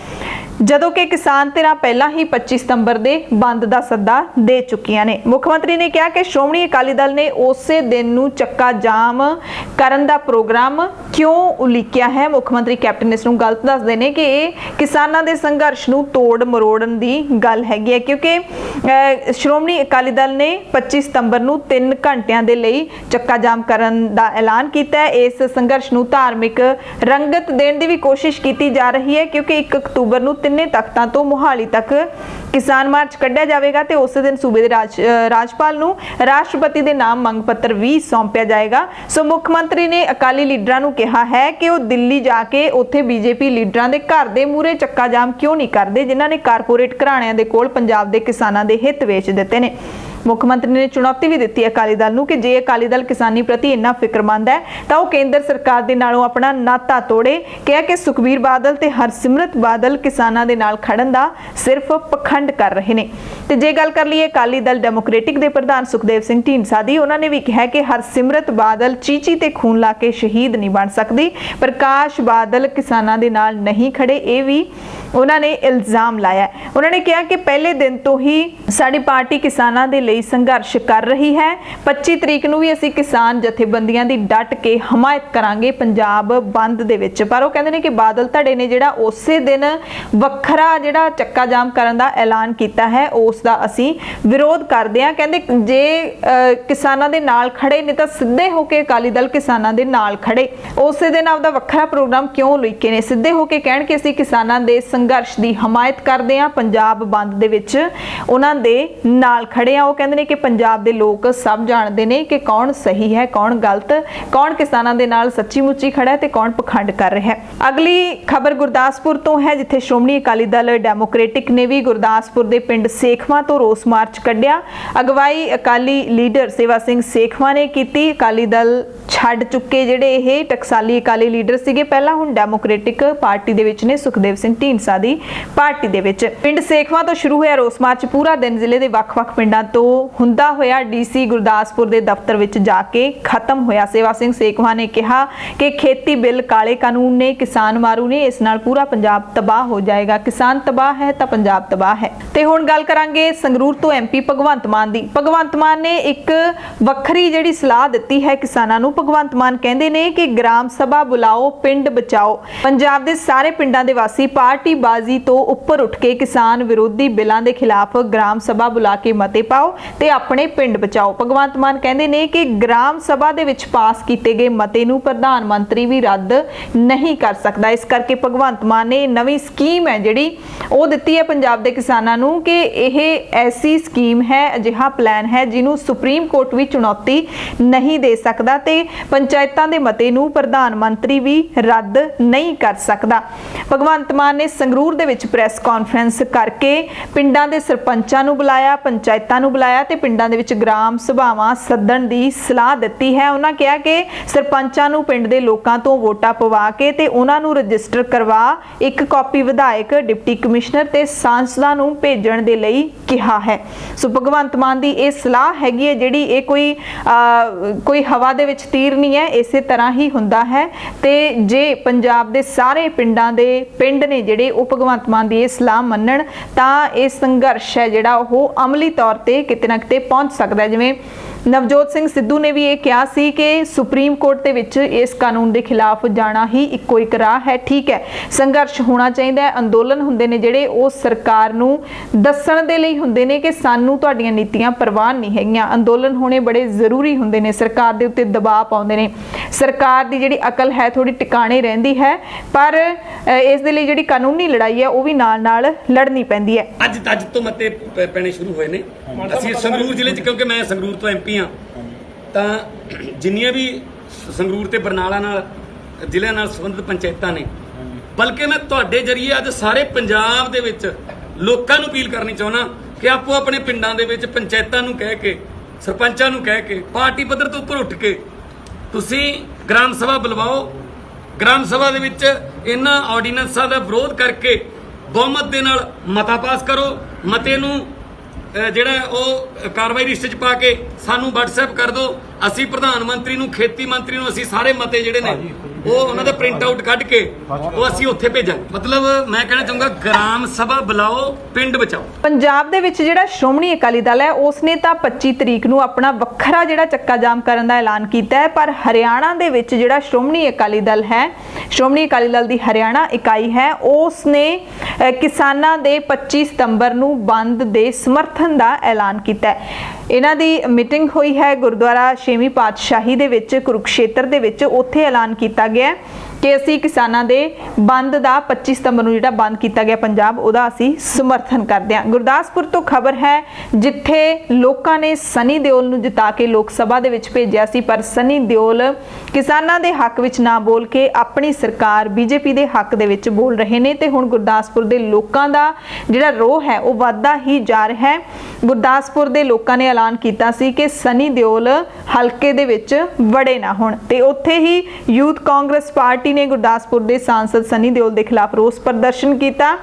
ਜਦੋਂ ਕਿ ਕਿਸਾਨ ਧਿਰਾਂ ਪਹਿਲਾਂ ਹੀ 25 ਸਤੰਬਰ ਦੇ ਬੰਦ ਦਾ ਸੱਦਾ ਦੇ ਚੁੱਕੀਆਂ ਨੇ। ਮੁੱਖ ਮੰਤਰੀ ਨੇ ਕਿਹਾ ਕਿ ਸ਼੍ਰੋਮਣੀ ਅਕਾਲੀ ਦਲ ਨੇ ਉਸੇ ਦਿਨ ਨੂੰ ਚੱਕਾ ਜਾਮ ਕਰਨ ਦਾ ਪ੍ਰੋਗਰਾਮ ਕਿਉਂ ਉਲੀਕਿਆ ਹੈ। ਮੁੱਖ ਮੰਤਰੀ ਕੈਪਟਨ ਇਸ ਨੂੰ ਗਲਤ ਦੱਸਦੇ ਨੇ ਕਿ ਇਹ ਕਿਸਾਨਾਂ ਦੇ ਸੰਘਰਸ਼ ਨੂੰ ਤੋੜ ਮਰੋੜਨ ਦੀ ਗੱਲ ਹੈਗੀ ਹੈ, ਕਿਉਂਕਿ ਸ਼੍ਰੋਮਣੀ ਅਕਾਲੀ ਦਲ ਨੇ 25 ਸਤੰਬਰ ਨੂੰ 3 ਘੰਟਿਆਂ ਦੇ ਲਈ ਚੱਕਾ ਜਾਮ ਕਰਨ ਦਾ ਐਲਾਨ ਕੀਤਾ ਹੈ। ਇਸ ਸੰਘਰਸ਼ ਨੂੰ ਧਾਰਮਿਕ ਰੰਗਤ ਦੇਣ ਦੀ ਵੀ ਕੋਸ਼ਿਸ਼ ਕੀਤੀ ਜਾ ਰਹੀ ਹੈ, ਕਿਉਂਕਿ 1 ਅਕਤੂਬਰ ਨੂੰ ਤਿੰਨੇ ਤਖਤਾਂ ਤੋਂ ਮੁਹਾਲੀ ਤੱਕ ਕਿਸਾਨ ਮਾਰਚ ਕੱਢਿਆ ਜਾਵੇਗਾ ਤੇ ਉਸੇ ਦਿਨ ਸੂਬੇ ਦੇ ਰਾਜਪਾਲ ਨੂੰ ਰਾਸ਼ਟਰਪਤੀ ਦੇ ਨਾਮ ਮੰਗ ਪੱਤਰ ਵੀ ਸੌਂਪਿਆ ਜਾਏਗਾ। ਸੋ ਮੁੱਖ ਮੰਤਰੀ ਨੇ ਅਕਾਲੀ ਲੀਡਰਾਂ ਨੂੰ ਕਿਹਾ ਹੈ ਕਿ ਉਹ ਦਿੱਲੀ ਜਾ ਕੇ ਉੱਥੇ ਬੀਜੇਪੀ ਲੀਡਰਾਂ ਦੇ ਘਰ ਦੇ ਮੂਹਰੇ ਚੱਕਾ ਜਾਮ ਕਿਉਂ ਨਹੀਂ ਕਰਦੇ, ਜਿਨ੍ਹਾਂ ਨੇ ਕਾਰਪੋਰੇਟ ਘਰਾਣਿਆਂ ਦੇ ਕੋਲ ਪੰਜਾਬ ਦੇ ਕਿਸਾਨਾਂ ਦੇ ਹਿੱਤ ਵੇਚ ਦਿੱਤੇ ਨੇ। ਮੁੱਖ ਮੰਤਰੀ ਨੇ ਚੁਣੌਤੀ ਵੀ ਦਿੱਤੀ ਅਕਾਲੀ ਦਲ ਨੂੰ ਕਿ ਜੇ ਅਕਾਲੀ ਦਲ ਕਿਸਾਨੀ ਪ੍ਰਤੀ ਇੰਨਾ ਫਿਕਰਮੰਦ ਹੈ ਤਾਂ ਉਹ ਕੇਂਦਰ ਸਰਕਾਰ ਦੇ ਨਾਲੋਂ ਆਪਣਾ ਨਾਤਾ ਤੋੜੇ। ਕਿਹਾ ਕਿ ਸੁਖਬੀਰ ਬਾਦਲ ਤੇ ਹਰਸਿਮਰਤ ਬਾਦਲ ਕਿਸਾਨਾਂ ਦੇ ਨਾਲ ਖੜਨ ਦਾ ਸਿਰਫ ਪਖੰਡ ਕਰ ਰਹੇ ਨੇ। ਤੇ ਜੇ ਗੱਲ ਕਰ ਲਈਏ ਅਕਾਲੀ ਦਲ ਡੈਮੋਕ੍ਰੈਟਿਕ ਦੇ ਪ੍ਰਧਾਨ ਸੁਖਦੇਵ ਸਿੰਘ ਢੀਂਡਸਾ ਦੀ, ਉਹਨਾਂ ਨੇ ਵੀ ਕਿਹਾ ਕਿ ਹਰਸਿਮਰਤ ਬਾਦਲ ਚੀਚੀ ਤੇ ਖੂਨ ਲਾ ਕੇ ਸ਼ਹੀਦ ਨਹੀਂ ਬਣ ਸਕਦੀ। ਪ੍ਰਕਾਸ਼ ਬਾਦਲ ਕਿਸਾਨਾਂ ਦੇ ਨਾਲ ਨਹੀਂ ਖੜੇ, ਇਹ ਵੀ ਉਹਨਾਂ ਨੇ ਇਲਜ਼ਾਮ ਲਾਇਆ। ਉਹਨਾਂ ਨੇ ਕਿਹਾ ਕਿ ਪਹਿਲੇ ਦਿਨ ਤੋਂ ਹੀ ਸਾਡੀ ਪਾਰਟੀ ਕਿਸਾਨਾਂ ਦੇ ਲਈ ਸੰਘਰਸ਼ ਕਰ ਰਹੀ ਹੈ। 25 ਤਰੀਕ ਨੂੰ ਵੀ ਅਸੀਂ ਕਿਸਾਨ ਜਥੇਬੰਦੀਆਂ ਦੀ ਡਟ ਕੇ ਹਮਾਇਤ ਕਰਾਂਗੇ ਪੰਜਾਬ ਬੰਦ ਦੇ ਵਿੱਚ। ਪਰ ਉਹ ਕਹਿੰਦੇ ਨੇ ਕਿ ਬਾਦਲ ਧੜੇ ਨੇ ਜਿਹੜਾ ਉਸੇ ਦਿਨ ਵੱਖਰਾ ਜਿਹੜਾ ਚੱਕਾ ਜਾਮ ਕਰਨ ਦਾ ਐਲਾਨ ਕੀਤਾ ਹੈ, ਉਸ ਦਾ ਅਸੀਂ ਵਿਰੋਧ ਕਰਦੇ ਹਾਂ। ਕਹਿੰਦੇ ਜੇ ਕਿਸਾਨਾਂ ਦੇ ਨਾਲ ਖੜੇ ਨੇ ਤਾਂ ਸਿੱਧੇ ਹੋ ਕੇ ਅਕਾਲੀ ਦਲ ਕਿਸਾਨਾਂ ਦੇ ਨਾਲ ਖੜੇ, ਉਸੇ ਦਿਨ ਆਪਦਾ ਵੱਖਰਾ ਪ੍ਰੋਗਰਾਮ ਕਿਉਂ ਲਿਖੇ ਨੇ। ਸਿੱਧੇ ਹੋ ਕੇ ਕਹਿਣ ਕਿ ਅਸੀਂ ਕਿਸਾਨਾਂ ਦੇ ਸੰਘਰਸ਼ ਦੀ ਹਮਾਇਤ ਕਰਦੇ ਹਾਂ, ਪੰਜਾਬ ਬੰਦ ਦੇ ਵਿੱਚ ਉਹਨਾਂ ਦੇ ਨਾਲ ਖੜੇ ਆ। ਉਹ ਕਹਿੰਦੇ ਨੇ ਕਿ ਪੰਜਾਬ ਦੇ ਲੋਕ ਸਭ ਜਾਣਦੇ ਨੇ ਕਿ ਕੌਣ ਸਹੀ ਹੈ, ਕੌਣ ਗਲਤ, ਕੌਣ ਕਿਸਾਨਾਂ ਦੇ ਨਾਲ ਸੱਚੀ ਮੁੱਚੀ ਖੜਾ ਹੈ ਤੇ ਕੌਣ ਪਖੰਡ ਕਰ ਰਿਹਾ ਹੈ। ਅਗਲੀ ਖਬਰ ਗੁਰਦਾਸਪੁਰ ਤੋਂ ਹੈ, ਜਿੱਥੇ ਸ਼੍ਰੋਮਣੀ ਅਕਾਲੀ ਦਲ ਡੈਮੋਕ੍ਰੈਟਿਕ ਨੇ ਵੀ ਗੁਰਦਾਸਪੁਰ ਦੇ ਪਿੰਡ ਸੇਖਵਾਂ ਤੋਂ ਰੋਸ ਮਾਰਚ ਕੱਢਿਆ। ਅਗਵਾਈ ਅਕਾਲੀ ਲੀਡਰ ਸੇਵਾ ਸਿੰਘ ਸੇਖਵਾਂ ਨੇ ਕੀਤੀ। ਅਕਾਲੀ ਦਲ ਛੱਡ ਚੁੱਕੇ ਜਿਹੜੇ ਇਹ ਟਕਸਾਲੀ ਅਕਾਲੀ ਲੀਡਰ ਸੀਗੇ, ਪਹਿਲਾਂ ਹੁਣ ਡੈਮੋਕ੍ਰੈਟਿਕ ਪਾਰਟੀ ਦੇ ਵਿੱਚ ਨੇ, ਸੁਖਦੇਵ ਸਿੰਘ ਢੀਂਡਸਾ ਦੀ ਪਾਰਟੀ ਦੇ ਵਿੱਚ। ਪਿੰਡ ਸੇਖਵਾਂ ਤੋਂ ਸ਼ੁਰੂ ਹੋਇਆ ਰੋਸ ਮਾਰਚ ਪੂਰਾ ਦਿਨ ਜ਼ਿਲ੍ਹੇ ਦੇ ਵੱਖ-ਵੱਖ ਪਿੰਡਾਂ ਤੋਂ ਹੁੰਦਾ ਹੋਇਆ ਡੀਸੀ ਗੁਰਦਾਸਪੁਰ ਦੇ ਦਫ਼ਤਰ ਵਿੱਚ ਜਾ ਕੇ ਖਤਮ ਹੋਇਆ। ਸੇਵਾ ਸਿੰਘ ਸੇਖਵਾਂ ਨੇ ਕਿਹਾ ਕਿ ਖੇਤੀ ਬਿੱਲ ਕਾਲੇ ਕਾਨੂੰਨ ਨੇ, ਕਿਸਾਨ ਮਾਰੂ ਨੇ, ਇਸ ਨਾਲ ਪੂਰਾ ਪੰਜਾਬ ਤਬਾਹ ਹੋ ਜਾਏਗਾ। ਕਿਸਾਨ ਤਬਾਹ ਹੈ ਤਾਂ ਪੰਜਾਬ ਤਬਾਹ ਹੈ। ਤੇ ਹੁਣ ਗੱਲ ਕਰਾਂਗੇ ਸੰਗਰੂਰ ਤੋਂ ਐਮਪੀ ਭਗਵੰਤ ਮਾਨ ਦੀ। ਭਗਵੰਤ ਮਾਨ ਨੇ ਇੱਕ ਵੱਖਰੀ ਜਿਹੜੀ ਸਲਾਹ ਦਿੱਤੀ ਹੈ ਕਿਸਾਨਾਂ ਨੂੰ। ਭਗਵੰਤ ਮਾਨ ਕਹਿੰਦੇ ਨੇ ਕਿ ਗ੍ਰਾਮ ਸਭਾ ਬੁਲਾਓ, ਪਿੰਡ ਬਚਾਓ। ਪੰਜਾਬ ਦੇ ਸਾਰੇ ਪਿੰਡਾਂ ਦੇ ਵਾਸੀ ਪਾਰਟੀ ਬਾਜ਼ੀ ਤੋਂ ਉੱਪਰ ਉੱਠ ਕੇ ਕਿਸਾਨ ਵਿਰੋਧੀ ਬਿੱਲਾਂ ਦੇ ਖਿਲਾਫ ਗ੍ਰਾਮ ਸਭਾ ਬੁਲਾ ਕੇ ਮਤੇ ਪਾਓ ਤੇ ਆਪਣੇ ਪਿੰਡ ਬਚਾਓ। ਭਗਵੰਤ ਮਾਨ ਕਹਿੰਦੇ ਨੇ ਕਿ ਗ੍ਰਾਮ ਸਭਾ ਦੇ ਵਿੱਚ ਪਾਸ ਕੀਤੇ ਗਏ ਮਤੇ ਨੂੰ ਪ੍ਰਧਾਨ ਮੰਤਰੀ ਵੀ ਰੱਦ ਨਹੀਂ ਕਰ ਸਕਦਾ। ਇਸ ਕਰਕੇ ਭਗਵੰਤ ਮਾਨ ਨੇ ਨਵੀਂ ਸਕੀਮ ਹੈ ਜਿਹੜੀ ਉਹ ਦਿੱਤੀ ਹੈ ਪੰਜਾਬ ਦੇ ਕਿਸਾਨਾਂ ਨੂੰ ਕਿ ਇਹ ਐਸੀ ਸਕੀਮ ਹੈ, ਅਜਿਹਾ ਪਲਾਨ ਹੈ ਜਿਹਨੂੰ ਸੁਪਰੀਮ ਕੋਰਟ ਵੀ ਚੁਣੌਤੀ ਨਹੀਂ ਦੇ ਸਕਦਾ ਤੇ ਪੰਚਾਇਤਾਂ ਦੇ ਮਤੇ ਨੂੰ ਪ੍ਰਧਾਨ ਮੰਤਰੀ ਵੀ ਰੱਦ ਨਹੀਂ ਕਰ ਸਕਦਾ। ਭਗਵੰਤ ਮਾਨ ਨੇ ਸੰਗਰੂਰ ਦੇ ਵਿੱਚ ਪ੍ਰੈਸ ਕਾਨਫਰੰਸ ਕਰਕੇ ਪਿੰਡਾਂ ਦੇ ਸਰਪੰਚਾਂ ਨੂੰ ਬੁਲਾਇਆ, ਪੰਚਾਇਤਾਂ ਨੂੰ ਬੁਲਾਇਆ ਤੇ ਪਿੰਡਾਂ ਦੇ ਵਿੱਚ ਗ੍ਰਾਮ ਸਭਾਵਾਂ ਸੱਦਣ ਦੀ ਸਲਾਹ ਦਿੱਤੀ ਹੈ। ਉਹਨਾਂ ਕਿਹਾ ਕਿ ਸਰਪੰਚਾਂ ਨੂੰ ਪਿੰਡ ਦੇ ਲੋਕਾਂ ਤੋਂ ਵੋਟਾਂ ਪਵਾ ਕੇ ਤੇ ਉਹਨਾਂ ਨੂੰ ਰਜਿਸਟਰ ਕਰਵਾ ਇੱਕ ਕਾਪੀ ਵਿਧਾਇਕ, ਡਿਪਟੀ ਕਮਿਸ਼ਨਰ ਤੇ ਸਾਂਸਦਾਂ ਨੂੰ ਭੇਜਣ ਦੇ ਲਈ ਕਿਹਾ ਹੈ। ਸੋ ਭਗਵੰਤ ਮਾਨ ਦੀ ਇਹ ਸਲਾਹ ਹੈਗੀ ਹੈ ਜਿਹੜੀ ਇਹ ਕੋਈ ਹਵਾ ਦੇ ਵਿੱਚ ਤੀਰ ਨਹੀਂ ਹੈ, ਇਸੇ ਤਰ੍ਹਾਂ ਹੀ ਹੁੰਦਾ ਹੈ। ਤੇ ਜੇ ਪੰਜਾਬ ਦੇ ਸਾਰੇ ਪਿੰਡਾਂ ਦੇ ਪਿੰਡ ਨੇ ਜਿਹੜੇ ਉਹ ਭਗਵੰਤ ਮਾਨ ਦੀ ਇਹ ਸਲਾਹ ਮੰਨਣ ਤਾਂ ਇਹ ਸੰਘਰਸ਼ ਹੈ ਜਿਹੜਾ ਉਹ ਅਮਲੀ ਤੌਰ ਤੇ ਕਿਤੇ ਨਾ ਕਿਤੇ ਪਹੁੰਚ ਸਕਦਾ ਹੈ। ਜਿਵੇਂ ਨਵਜੋਤ ਸਿੰਘ ਸਿੱਧੂ ਨੇ ਵੀ ਇਹ ਕਿਹਾ ਸੀ ਕਿ ਸੁਪਰੀਮ ਕੋਰਟ ਦੇ ਵਿੱਚ ਇਸ ਕਾਨੂੰਨ ਦੇ ਖਿਲਾਫ ਜਾਣਾ ਹੀ ਇੱਕੋ ਇੱਕ ਰਾਹ ਹੈ। ਠੀਕ ਹੈ, ਸੰਘਰਸ਼ ਹੋਣਾ ਚਾਹੀਦਾ ਹੈ, ਅੰਦੋਲਨ ਹੁੰਦੇ ਨੇ ਜਿਹੜੇ ਉਹ ਸਰਕਾਰ ਨੂੰ ਦੱਸਣ ਦੇ ਲਈ ਹੁੰਦੇ ਨੇ ਕਿ ਸਾਨੂੰ ਤੁਹਾਡੀਆਂ ਨੀਤੀਆਂ ਪਰਵਾਹ ਨਹੀਂ ਹੈਗੀਆਂ। ਅੰਦੋਲਨ ਹੋਣੇ ਬੜੇ ਜ਼ਰੂਰੀ ਹੁੰਦੇ ਨੇ, ਸਰਕਾਰ ਦੇ ਉੱਤੇ ਦਬਾਅ ਪਾਉਂਦੇ ਨੇ। ਸਰਕਾਰ ਦੀ ਜਿਹੜੀ ਅਕਲ ਹੈ ਥੋੜੀ ਟਿਕਾਣੇ ਰਹਿੰਦੀ ਹੈ, ਪਰ ਇਸ ਦੇ ਲਈ ਜਿਹੜੀ ਕਾਨੂੰਨੀ ਲੜਾਈ ਹੈ ਉਹ ਵੀ ਨਾਲ-ਨਾਲ ਲੜਨੀ ਪੈਂਦੀ ਹੈ। ਅੱਜ ਤੋਂ ਮਤੇ ਪੈਣੇ ਸ਼ੁਰੂ ਹੋਏ ਨੇ। ਅਸੀਂ ਸੰਗਰੂਰ ਜ਼ਿਲ੍ਹੇ 'ਚ, ਕਿਉਂਕਿ ਮੈਂ ਸੰਗਰੂਰ ਤੋਂ ਐਮਪੀ ਹਾਂ, ਤਾਂ ਜਿੰਨੀਆਂ ਵੀ ਸੰਗਰੂਰ ਤੇ ਬਰਨਾਲਾ ਨਾਲ ਜ਼ਿਲ੍ਹਿਆਂ ਨਾਲ ਸੰਬੰਧਿਤ ਪੰਚਾਇਤਾਂ ਨੇ, ਬਲਕਿ ਮੈਂ ਤੁਹਾਡੇ ਜਰੀਏ ਅੱਜ ਸਾਰੇ ਪੰਜਾਬ ਦੇ ਵਿੱਚ ਲੋਕਾਂ ਨੂੰ ਅਪੀਲ ਕਰਨੀ ਚਾਹੁੰਦਾ ਕਿ ਆਪੋ ਆਪਣੇ ਪਿੰਡਾਂ ਦੇ ਵਿੱਚ ਪੰਚਾਇਤਾਂ ਨੂੰ ਕਹਿ ਕੇ, ਸਰਪੰਚਾਂ ਨੂੰ ਕਹਿ ਕੇ, ਪਾਰਟੀ ਪੱਧਰ ਤੋਂ ਉੱਪਰ ਉੱਠ ਕੇ ਤੁਸੀਂ ਗ੍ਰਾਮ ਸਭਾ ਬੁਲਵਾਓ। ਗ੍ਰਾਮ ਸਭਾ ਦੇ ਵਿੱਚ ਇਹਨਾਂ ਆਰਡੀਨੈਂਸਾਂ ਦਾ ਵਿਰੋਧ ਕਰਕੇ ਬਹੁਮਤ ਦੇ ਨਾਲ ਮਤਾ ਪਾਸ ਕਰੋ। ਮਤੇ ਨੂੰ ਜਿਹੜਾ ਉਹ ਕਾਰਵਾਈ ਲਿਸਟ 'ਚ ਪਾ ਕੇ ਸਾਨੂੰ WhatsApp ਕਰ ਦਿਓ। ਅਸੀਂ ਪ੍ਰਧਾਨ ਮੰਤਰੀ ਨੂੰ, ਖੇਤੀ ਮੰਤਰੀ ਨੂੰ, ਅਸੀਂ ਸਾਰੇ ਮਤੇ ਜਿਹੜੇ ਨੇ ਉਹ ਉਹਨਾਂ ਦਾ ਪ੍ਰਿੰਟ ਆਊਟ ਕੱਢ ਕੇ ਉਹ ਅਸੀਂ ਉੱਥੇ ਭੇਜਾਂਗੇ। ਮਤਲਬ ਮੈਂ ਕਹਿਣਾ ਚਾਹੂੰਗਾ ਗ੍ਰਾਮ ਸਭਾ ਬੁਲਾਓ, ਪਿੰਡ ਬਚਾਓ। ਪੰਜਾਬ ਦੇ ਵਿੱਚ ਜਿਹੜਾ ਸ਼੍ਰੋਮਣੀ ਅਕਾਲੀ ਦਲ ਹੈ ਉਸਨੇ ਤਾਂ 25 ਤਰੀਕ ਨੂੰ ਆਪਣਾ ਵੱਖਰਾ ਜਿਹੜਾ ਚੱਕਾ ਜਾਮ ਕਰਨ ਦਾ ਐਲਾਨ ਕੀਤਾ ਹੈ, ਪਰ ਹਰਿਆਣਾ ਦੇ ਵਿੱਚ ਜਿਹੜਾ ਸ਼੍ਰੋਮਣੀ ਅਕਾਲੀ ਦਲ ਹੈ, ਸ਼੍ਰੋਮਣੀ ਅਕਾਲੀ ਦਲ ਦੀ ਹਰਿਆਣਾ ਇਕਾਈ ਹੈ, ਉਸਨੇ ਕਿਸਾਨਾਂ ਦੇ 25 ਸਤੰਬਰ ਨੂੰ ਬੰਦ ਦੇ ਸਮਰਥਨ ਦਾ ਐਲਾਨ ਕੀਤਾ ਹੈ। ਇਹਨਾਂ ਦੀ ਮੀਟਿੰਗ ਹੋਈ ਹੈ ਗੁਰਦੁਆਰਾ ਛੇਵੀਂ ਪਾਤਸ਼ਾਹੀ ਦੇ ਵਿੱਚ ਕੁਰੂਕਸ਼ੇਤਰ ਦੇ ਵਿੱਚ। ਉੱਥੇ ਐਲਾਨ ਕੀਤਾ ਗਿਆ ਕਿ ਅਸੀਂ ਕਿਸਾਨਾਂ ਦੇ ਬੰਦ ਦਾ 25 ਸਤੰਬਰ ਨੂੰ ਜਿਹੜਾ ਬੰਦ ਕੀਤਾ ਗਿਆ ਪੰਜਾਬ, ਉਹਦਾ ਅਸੀਂ ਸਮਰਥਨ ਕਰਦੇ ਹਾਂ। ਗੁਰਦਾਸਪੁਰ ਤੋਂ ਖਬਰ ਹੈ ਜਿੱਥੇ ਲੋਕਾਂ ਨੇ ਸਨੀ ਦਿਓਲ ਨੂੰ ਜਿਤਾ ਕੇ ਲੋਕ ਸਭਾ ਦੇ ਵਿੱਚ ਭੇਜਿਆ ਸੀ, ਪਰ ਸਨੀ ਦਿਓਲ ਕਿਸਾਨਾਂ ਦੇ ਹੱਕ ਵਿੱਚ ਨਾ ਬੋਲ ਕੇ ਆਪਣੀ ਸਰਕਾਰ ਬੀਜੇਪੀ ਦੇ ਹੱਕ ਦੇ ਵਿੱਚ ਬੋਲ ਰਹੇ ਨੇ ਤੇ ਹੁਣ ਗੁਰਦਾਸਪੁਰ ਦੇ ਲੋਕਾਂ ਦਾ ਜਿਹੜਾ ਰੋਹ ਹੈ ਉਹ ਵੱਧਦਾ ਹੀ ਜਾ ਰਿਹਾ ਹੈ। ਗੁਰਦਾਸਪੁਰ ਦੇ ਲੋਕਾਂ ਨੇ ਐਲਾਨ ਕੀਤਾ ਸੀ ਕਿ ਸਨੀ ਦਿਓਲ ਹਲਕੇ ਦੇ ਵਿੱਚ ਵੜੇ ਨਾ ਹੋਣ ਤੇ ਉੱਥੇ ਹੀ ਯੂਥ ਕਾਂਗਰਸ ਪਾਰਟੀ ਨੇ ਗੁਰਦਾਸਪੁਰ ਦੇ ਸਾਂਸਦ ਸਨੀ ਦਿਓਲ ਦੇ ਖਿਲਾਫ ਰੋਸ ਪ੍ਰਦਰਸ਼ਨ ਕੀਤਾ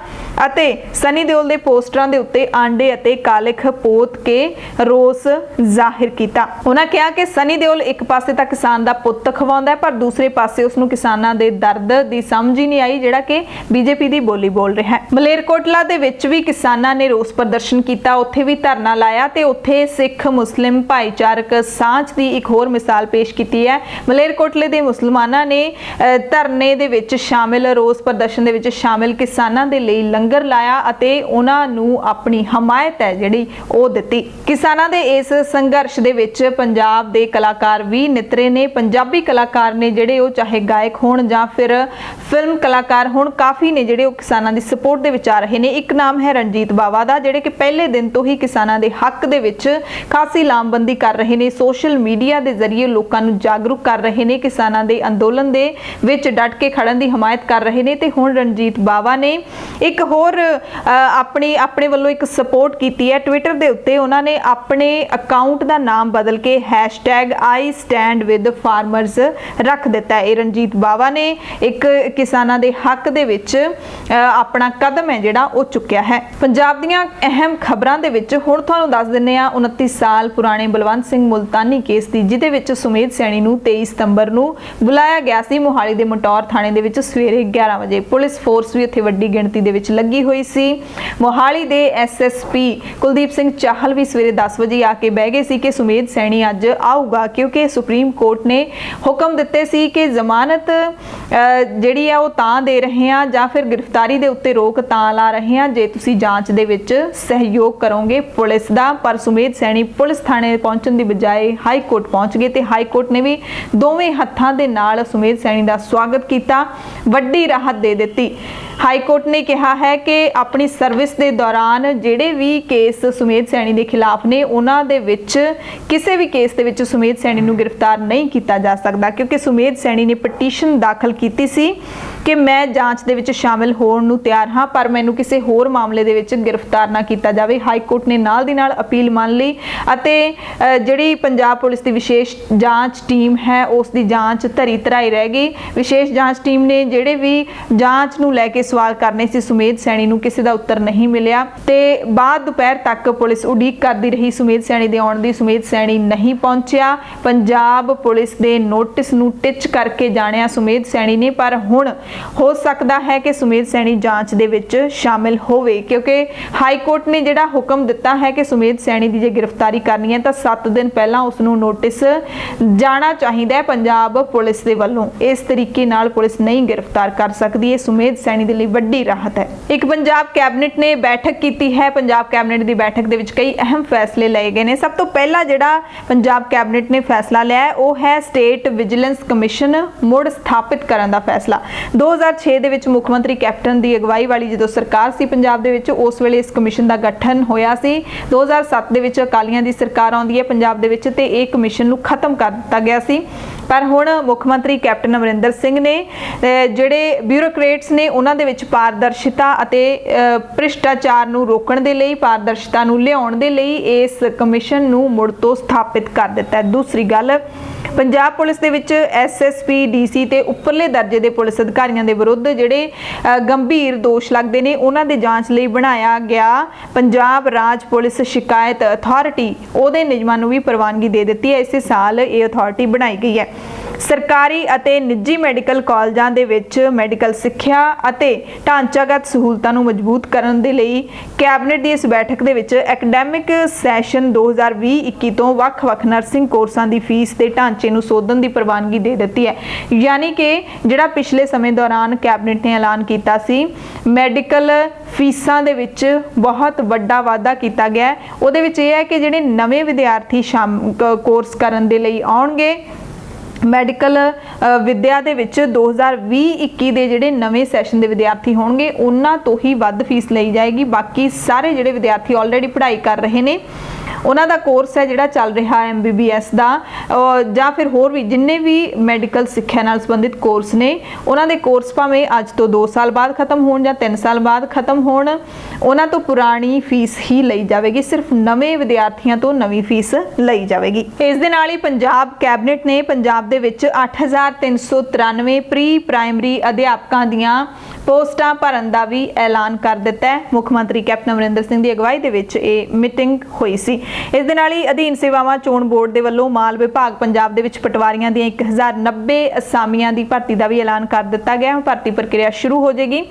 ਅਤੇ ਸਨੀ ਦਿਓਲ ਦੇ ਪੋਸਟਰਾਂ ਦੇ ਉੱਤੇ ਆਂਡੇ ਅਤੇ ਕਾਲਿਖ ਪੋਤ ਕੇ ਰੋਸ ਜ਼ਾਹਿਰ ਕੀਤਾ। ਉਹਨਾਂ ਕਿਹਾ ਕਿ ਸਨੀ ਦਿਓਲ ਇੱਕ ਪਾਸੇ ਤਾਂ ਕਿਸਾਨ ਦਾ ਪੁੱਤ ਖਵਾਉਂਦਾ ਹੈ, ਪਰ ਦੂਸਰੇ ਪਾਸੇ ਉਸ ਨੂੰ ਕਿਸਾਨਾਂ ਦੇ ਦਰਦ ਦੀ ਸਮਝ ਹੀ ਨਹੀਂ ਆਈ, ਜਿਹੜਾ ਕਿ ਬੀਜੇਪੀ ਦੀ ਬੋਲੀ ਬੋਲ ਰਿਹਾ ਹੈ। ਮਲੇਰਕੋਟਲਾ ਦੇ ਵਿੱਚ ਵੀ ਕਿਸਾਨਾਂ ਨੇ ਰੋਸ ਪ੍ਰਦਰਸ਼ਨ ਕੀਤਾ, ਉੱਥੇ ਵੀ ਧਰਨਾ ਲਾਇਆ ਤੇ ਉੱਥੇ ਸਿੱਖ ਮੁਸਲਿਮ ਭਾਈਚਾਰਕ ਸਾਂਝ ਦੀ ਇੱਕ ਹੋਰ ਮਿਸਾਲ ਪੇਸ਼ ਕੀਤੀ ਹੈ। ਮਲੇਰਕੋਟਲੇ ਦੇ ਮੁਸਲਮਾਨਾਂ ਨੇ ਧਰਨੇ ਦੇ ਵਿੱਚ ਸ਼ਾਮਿਲ, ਰੋਸ ਪ੍ਰਦਰਸ਼ਨ ਦੇ ਵਿੱਚ ਸ਼ਾਮਿਲ ਕਿਸਾਨਾਂ ਦੇ ਲਈ ਲੰਗਰ ਲਾਇਆ ਅਤੇ ਉਹਨਾਂ ਨੂੰ ਆਪਣੀ ਹਮਾਇਤ ਹੈ ਜਿਹੜੀ ਉਹ ਦਿੱਤੀ। ਕਿਸਾਨਾਂ ਦੇ ਇਸ ਸੰਘਰਸ਼ ਦੇ ਵਿੱਚ ਪੰਜਾਬ ਦੇ ਕਲਾਕਾਰ ਵੀ ਨਿਤਰੇ ਨੇ। ਪੰਜਾਬੀ ਕਲਾਕਾਰ ਨੇ ਜਿਹੜੇ ਉਹ ਚਾਹੇ ਗਾਇਕ ਹੋਣ ਜਾਂ ਫਿਰ ਫਿਲਮ ਕਲਾਕਾਰ ਹੋਣ, ਕਾਫੀ ਨੇ ਜਿਹੜੇ ਉਹ ਕਿਸਾਨਾਂ ਦੀ ਸਪੋਰਟ ਦੇ ਵਿੱਚ ਆ ਰਹੇ ਨੇ। ਇੱਕ ਨਾਮ ਹੈ ਰਣਜੀਤ ਬਾਵਾ ਦਾ, ਜਿਹੜੇ ਕਿ ਪਹਿਲੇ ਦਿਨ ਤੋਂ ਹੀ ਕਿਸਾਨਾਂ ਦੇ ਹੱਕ ਦੇ ਵਿੱਚ ਖਾਸੀ ਲਾਮਬੰਦੀ ਕਰ ਰਹੇ ਨੇ, ਸੋਸ਼ਲ ਮੀਡੀਆ ਦੇ ਜ਼ਰੀਏ ਲੋਕਾਂ ਨੂੰ ਜਾਗਰੂਕ ਕਰ ਰਹੇ ਨੇ, ਕਿਸਾਨਾਂ ਦੇ ਅੰਦੋਲਨ ਦੇ ਵਿੱਚ ਡਟ ਕੇ ਖੜਨ ਦੀ ਹਮਾਇਤ ਕਰ ਰਹੇ ਨੇ। ਤੇ ਹੁਣ ਰਣਜੀਤ ਬਾਵਾ ਨੇ ਇੱਕ ਹੋਰ ਆਪਣੇ ਵੱਲੋਂ ਇੱਕ ਸਪੋਰਟ ਕੀਤੀ ਹੈ ਟਵਿੱਟਰ ਦੇ ਉੱਤੇ। ਉਹਨਾਂ ਨੇ ਆਪਣੇ ਅਕਾਊਂਟ ਦਾ ਨਾਮ ਬਦਲ ਕੇ #IStandWithFarmers ਰੱਖ ਦਿੱਤਾ ਹੈ। ਇਹ ਰਣਜੀਤ ਬਾਵਾ ਨੇ ਇੱਕ ਕਿਸਾਨਾਂ ਦੇ ਹੱਕ ਦੇ ਵਿੱਚ ਆਪਣਾ ਕਦਮ ਹੈ ਜਿਹੜਾ ਉਹ ਚੁੱਕਿਆ ਹੈ। ਪੰਜਾਬ ਦੀਆਂ ਅਹਿਮ ਖਬਰਾਂ ਦੇ ਵਿੱਚ ਹੁਣ ਤੁਹਾਨੂੰ ਦੱਸ ਦਿੰਨੇ ਆ 29 ਸਾਲ ਪੁਰਾਣੇ ਬਲਵੰਤ ਸਿੰਘ ਮੁਲਤਾਨੀ ਕੇਸ ਦੀ, ਜਿਹਦੇ ਵਿੱਚ ਸੁਮੇਧ ਸੈਣੀ ਨੂੰ 23 ਸਤੰਬਰ ਨੂੰ ਬੁਲਾਇਆ ਗਿਆ ਸੀ ਮੋਹਾਲੀ ਦੇ ਮਟੌਰ ਥਾਣੇ ਦੇ ਵਿੱਚ ਸਵੇਰੇ 11 ਵਜੇ। ਪੁਲਿਸ ਫੋਰਸ ਵੀ ਉੱਥੇ ਵੱਡੀ ਗਿਣਤੀ ਦੇ ਵਿੱਚ ਲੱਗੀ ਹੋਈ ਸੀ। ਮੋਹਾਲੀ ਦੇ SSP ਕੁਲਦੀਪ ਸਿੰਘ ਚਾਹਲ ਵੀ ਸਵੇਰੇ 10 ਵਜੇ ਆ ਕੇ ਬਹਿ ਗਏ ਸੀ ਕਿ ਸੁਮੇਧ ਸੈਣੀ ਅੱਜ ਆਊਗਾ, ਕਿਉਂਕਿ ਸੁਪਰੀਮ ਕੋਰਟ ਨੇ ਹੁਕਮ ਦਿੱਤੇ ਸੀ ਕਿ ਜ਼ਮਾਨਤ ਜਿਹੜੀ ਆ ਉਹ ਤਾਂ ਦੇ ਰਹੇ ਆ ਜਾਂ ਫਿਰ ਗ੍ਰਿਫਤਾਰੀ ਦੇ ਉੱਤੇ ਰੋਕ ਤਾਂ ਲਾ ਰਹੇ ਆ ਜੇ ਤੁਸੀਂ ਜਾਂਚ ਦੇ ਵਿੱਚ ਸਹਿਯੋਗ ਕਰੋਗੇ ਪੁਲਿਸ ਦਾ। ਪਰ ਸੁਮੇਧ ਸੈਣੀ ਪੁਲਿਸ ਥਾਣੇ ਪਹੁੰਚਣ ਦੀ ਬਜਾਏ ਹਾਈ ਕੋਰਟ ਪਹੁੰਚ ਗਏ ਤੇ ਹਾਈ ਕੋਰਟ ਨੇ ਵੀ ਦੋਵੇਂ ਹੱਥਾਂ ਦੇ ਨਾਲ ਸੁਮੇਧ ਸੈਣੀ ਦਾ ਸਵਾਗਤ ਕੀਤਾ, ਵੱਡੀ ਰਾਹਤ ਦੇ ਦਿੱਤੀ। ਹਾਈ ਕੋਰਟ ਨੇ ਕਿਹਾ ਹੈ ਕਿ ਆਪਣੀ ਸਰਵਿਸ ਦੇ ਦੌਰਾਨ ਜਿਹੜੇ ਵੀ ਕੇਸ ਸੁਮੇਧ ਸੈਣੀ ਦੇ ਖਿਲਾਫ ਨੇ ਉਹਨਾਂ ਦੇ ਵਿੱਚ ਕਿਸੇ ਵੀ ਕੇਸ ਦੇ ਵਿੱਚ ਸੁਮੇਧ ਸੈਣੀ ਨੂੰ ਗ੍ਰਿਫਤਾਰ ਨਹੀਂ ਕੀਤਾ ਜਾ ਸਕਦਾ, ਕਿਉਂਕਿ ਸੁਮੇਧ ਸੈਣੀ ਨੇ ਪਟੀਸ਼ਨ ਦਾਖਲ ਕੀਤੀ ਸੀ ਕਿ ਮੈਂ ਜਾਂਚ ਦੇ ਵਿੱਚ ਸ਼ਾਮਿਲ ਹੋਣ ਨੂੰ ਤਿਆਰ ਹਾਂ, ਪਰ ਮੈਨੂੰ ਕਿਸੇ ਹੋਰ ਮਾਮਲੇ ਦੇ ਵਿੱਚ ਗ੍ਰਿਫਤਾਰ ਨਾ ਕੀਤਾ ਜਾਵੇ। ਹਾਈ ਕੋਰਟ ਨੇ ਨਾਲ ਦੀ ਨਾਲ ਅਪੀਲ ਮੰਨ ਲਈ ਅਤੇ ਜਿਹੜੀ ਪੰਜਾਬ ਪੁਲਿਸ ਦੀ ਵਿਸ਼ੇਸ਼ ਜਾਂਚ ਟੀਮ ਹੈ ਉਸ ਦੀ ਜਾਂਚ ਧਰੀ ਧਰਾਈ ਰਹਿ ਗਈ। ਵਿਸ਼ੇਸ਼ ਜਾਂਚ ਟੀਮ ਨੇ ਜਿਹੜੇ ਵੀ ਜਾਂਚ ਨੂੰ ਲੈ ਕੇ ਸਵਾਲ ਕਰਨੇ ਸੀ ਸੁਮੇਧ ਸੈਣੀ ਨੂੰ, ਕਿਸੇ ਦਾ ਉੱਤਰ ਨਹੀਂ ਮਿਲਿਆ ਤੇ ਬਾਅਦ ਦੁਪਹਿਰ ਤੱਕ ਪੁਲਿਸ ਉਡੀਕ ਕਰਦੀ ਰਹੀ ਸੁਮੇਧ ਸੈਣੀ ਦੇ ਆਉਣ ਦੀ। ਸੁਮੇਧ ਸੈਣੀ ਨਹੀਂ ਪਹੁੰਚਿਆ। ਪੰਜਾਬ ਪੁਲਿਸ ਦੇ ਨੋਟਿਸ ਨੂੰ ਟਿੱਚ ਕਰਕੇ ਜਾਣਿਆ ਸੁਮੇਧ ਸੈਣੀ ਨੇ, ਪਰ ਹੁਣ ਹੋ ਸਕਦਾ ਹੈ ਕਿ ਸੁਮੇਧ ਸੈਣੀ ਜਾਂਚ ਦੇ ਵਿੱਚ ਸ਼ਾਮਿਲ ਹੋਵੇ, ਕਿਉਂਕਿ ਹਾਈ ਕੋਰਟ ਨੇ ਜਿਹੜਾ ਹੁਕਮ ਦਿੱਤਾ ਹੈ ਕਿ ਸੁਮੇਧ ਸੈਣੀ ਦੀ ਜੇ ਗ੍ਰਿਫਤਾਰੀ ਕਰਨੀ ਹੈ ਤਾਂ 7 ਦਿਨ ਪਹਿਲਾਂ ਉਸ ਨੂੰ ਨੋਟਿਸ ਜਾਣਾ ਚਾਹੀਦਾ ਹੈ ਪੰਜਾਬ ਪੁਲਿਸ ਦੇ ਵੱਲੋਂ। ਇਸ ਤਰੀਕੇ ਨਾਲ ਪੁਲਿਸ ਨਹੀਂ ਗ੍ਰਿਫਤਾਰ ਕਰ ਸਕਦੀ। ਇਹ ਸੁਮੇਧ ਸੈਣੀ ਦੇ ਲਈ ਵੱਡੀ ਰਾਹਤ ਹੈ। ਇੱਕ ਪੰਜਾਬ ਕੈਬਨਿਟ ਨੇ ਬੈਠਕ ਕੀਤੀ ਹੈ। ਪੰਜਾਬ ਕੈਬਨਿਟ ਦੀ ਬੈਠਕ ਦੇ ਵਿੱਚ ਕਈ ਅਹਿਮ ਫੈਸਲੇ ਲਏ ਗਏ ਨੇ। ਸਭ ਤੋਂ ਪਹਿਲਾ ਜਿਹੜਾ ਪੰਜਾਬ ਕੈਬਨਿਟ ਨੇ ਫੈਸਲਾ ਲਿਆ ਉਹ ਹੈ ਸਟੇਟ ਵਿਜੀਲੈਂਸ ਕਮਿਸ਼ਨ ਮੁੜ ਸਥਾਪਿਤ ਕਰਨ ਦਾ ਫੈਸਲਾ। 2006 ਦੇ ਵਿੱਚ ਮੁੱਖ ਮੰਤਰੀ ਕੈਪਟਨ ਦੀ ਅਗਵਾਈ ਵਾਲੀ ਜਦੋਂ ਸਰਕਾਰ ਸੀ ਪੰਜਾਬ ਦੇ ਵਿੱਚ, ਉਸ ਵੇਲੇ ਇਸ ਕਮਿਸ਼ਨ ਦਾ ਗਠਨ ਹੋਇਆ ਸੀ। 2007 ਦੇ ਵਿੱਚ ਅਕਾਲੀਆਂ ਦੀ ਸਰਕਾਰ ਆਉਂਦੀ ਹੈ ਪੰਜਾਬ ਦੇ ਵਿੱਚ ਤੇ ਇਹ ਕਮਿਸ਼ਨ ਨੂੰ ਖਤਮ ਕਰ ਦਿੱਤਾ ਗਿਆ ਸੀ। ਪਰ ਹੁਣ ਮੁੱਖ ਮੰਤਰੀ ਕੈਪਟਨ ਅਮਰਿੰਦਰ ਸਿੰਘ ਨੇ ਜਿਹੜੇ ਬਿਊਰੋਕਰੇਟਸ ਨੇ ਉਹਨਾਂ ਦੇ ਵਿੱਚ ਪਾਰਦਰਸ਼ਿਤਾ ਅਤੇ ਭ੍ਰਿਸ਼ਟਾਚਾਰ ਨੂੰ ਰੋਕਣ ਦੇ ਲਈ, ਪਾਰਦਰਸ਼ਿਤਾ ਨੂੰ ਲਿਆਉਣ ਦੇ ਲਈ ਇਸ ਕਮਿਸ਼ਨ ਨੂੰ ਮੁੜ ਤੋਂ ਸਥਾਪਿਤ ਕਰ ਦਿੱਤਾ ਹੈ। ਦੂਸਰੀ ਗੱਲ, ਪੰਜਾਬ ਪੁਲਿਸ ਦੇ ਵਿੱਚ SSP, DC ਤੇ ਉੱਪਰਲੇ ਦਰਜੇ ਦੇ ਪੁਲਿਸ ਅਧਿਕਾਰੀਆਂ ਦੇ ਵਿਰੁੱਧ ਜਿਹੜੇ ਗੰਭੀਰ ਦੋਸ਼ ਦੋਸ਼ ਲੱਗਦੇ ਨੇ ਉਹਨਾਂ ਦੇ ਜਾਂਚ ਲਈ ਬਣਾਇਆ ਗਿਆ ਪੰਜਾਬ ਰਾਜ ਪੁਲਿਸ ਸ਼ਿਕਾਇਤ ਅਥਾਰਟੀ ਉਹਦੇ ਨਿਯਮਾਂ ਨੂੰ ਵੀ ਪ੍ਰਵਾਨਗੀ ਦੇ ਦਿੱਤੀ ਹੈ। ਇਸੇ ਸਾਲ ਇਹ ਅਥਾਰਟੀ ਬਣਾਈ ਗਈ ਹੈ। ਸਰਕਾਰੀ ਅਤੇ ਨਿੱਜੀ ਮੈਡੀਕਲ ਕਾਲਜਾਂ ਦੇ ਵਿੱਚ ਮੈਡੀਕਲ ਸਿੱਖਿਆ ਅਤੇ ਢਾਂਚਾਗਤ ਸਹੂਲਤਾਂ ਨੂੰ ਮਜ਼ਬੂਤ ਕਰਨ ਦੇ ਲਈ ਕੈਬਨਿਟ ਦੀ ਇਸ ਬੈਠਕ ਦੇ ਵਿੱਚ ਐਕੈਡੈਮਿਕ ਸੈਸ਼ਨ 2020-21 ਤੋਂ ਵੱਖ-ਵੱਖ ਨਰਸਿੰਗ ਕੋਰਸਾਂ ਦੀ ਫੀਸ ਤੇ ਢਾਂਚੇ ਨੂੰ ਸੋਧਣ ਦੀ ਪ੍ਰਵਾਨਗੀ ਦੇ ਦਿੱਤੀ ਹੈ। ਯਾਨੀ ਕਿ ਜਿਹੜਾ ਪਿਛਲੇ ਸਮੇਂ ਦੌਰਾਨ ਕੈਬਨਿਟ ਨੇ ਐਲਾਨ ਕੀਤਾ ਸੀ ਮੈਡੀਕਲ ਫੀਸਾਂ ਦੇ ਵਿੱਚ ਬਹੁਤ ਵੱਡਾ ਵਾਧਾ ਕੀਤਾ ਗਿਆ, ਉਹਦੇ ਵਿੱਚ ਇਹ ਹੈ ਕਿ ਜਿਹੜੇ ਨਵੇਂ ਵਿਦਿਆਰਥੀ ਕੋਰਸ ਕਰਨ ਦੇ ਲਈ ਆਉਣਗੇ ਮੈਡੀਕਲ ਵਿਦਿਆ ਦੇ ਵਿੱਚ 2020-21 ਦੇ ਜਿਹੜੇ ਨਵੇਂ ਸੈਸ਼ਨ ਦੇ ਵਿਦਿਆਰਥੀ ਹੋਣਗੇ ਉਹਨਾਂ ਤੋਂ ਹੀ ਵੱਧ ਫੀਸ ਲਈ ਜਾਏਗੀ। ਬਾਕੀ ਸਾਰੇ ਜਿਹੜੇ ਵਿਦਿਆਰਥੀ ਆਲਰੇਡੀ ਪੜ੍ਹਾਈ ਕਰ ਰਹੇ ਨੇ ਉਹਨਾਂ ਦਾ ਕੋਰਸ ਹੈ ਜਿਹੜਾ ਚੱਲ ਰਿਹਾ MBBS ਦਾ ਜਾਂ ਫਿਰ ਹੋਰ ਵੀ ਜਿੰਨੇ ਵੀ ਮੈਡੀਕਲ ਸਿੱਖਿਆ ਨਾਲ ਸੰਬੰਧਿਤ ਕੋਰਸ ਨੇ ਉਹਨਾਂ ਦੇ ਕੋਰਸ ਭਾਵੇਂ ਅੱਜ ਤੋਂ 2 ਸਾਲ ਬਾਅਦ ਖਤਮ ਹੋਣ ਜਾਂ 3 ਸਾਲ ਬਾਅਦ ਖਤਮ ਹੋਣ ਉਹਨਾਂ ਤੋਂ ਪੁਰਾਣੀ ਫੀਸ ਹੀ ਲਈ ਜਾਵੇਗੀ। ਸਿਰਫ ਨਵੇਂ ਵਿਦਿਆਰਥੀਆਂ ਤੋਂ ਨਵੀਂ ਫੀਸ ਲਈ ਜਾਵੇਗੀ। ਇਸ ਦੇ ਨਾਲ ਹੀ ਪੰਜਾਬ ਕੈਬਨਿਟ ਨੇ ਪੰਜਾਬ ਦੇ ਵਿੱਚ 8393 ਪ੍ਰੀ ਪ੍ਰਾਇਮਰੀ ਅਧਿਆਪਕਾਂ ਦੀਆਂ ਪੋਸਟਾਂ ਭਰਨ ਦਾ ਵੀ ਐਲਾਨ ਕਰ ਦਿੱਤਾ ਹੈ। ਮੁੱਖ ਮੰਤਰੀ ਕੈਪਟਨ ਅਮਰਿੰਦਰ ਸਿੰਘ ਦੀ ਅਗਵਾਈ ਦੇ ਵਿੱਚ ਇਹ ਮੀਟਿੰਗ ਹੋਈ ਸੀ। ਇਸ ਦੇ ਨਾਲ ਹੀ ਅਧੀਨ ਸੇਵਾਵਾਂ ਚੋਣ ਬੋਰਡ ਦੇ ਵੱਲੋਂ ਮਾਲ ਵਿਭਾਗ ਪੰਜਾਬ ਦੇ ਵਿੱਚ ਪਟਵਾਰੀਆਂ ਦੀਆਂ 1090 ਅਸਾਮੀਆਂ ਦੀ ਭਰਤੀ ਦਾ ਵੀ ਐਲਾਨ ਕਰ ਦਿੱਤਾ ਗਿਆ। ਭਰਤੀ ਪ੍ਰਕਿਰਿਆ ਸ਼ੁਰੂ ਹੋ ਜਾਏਗੀ।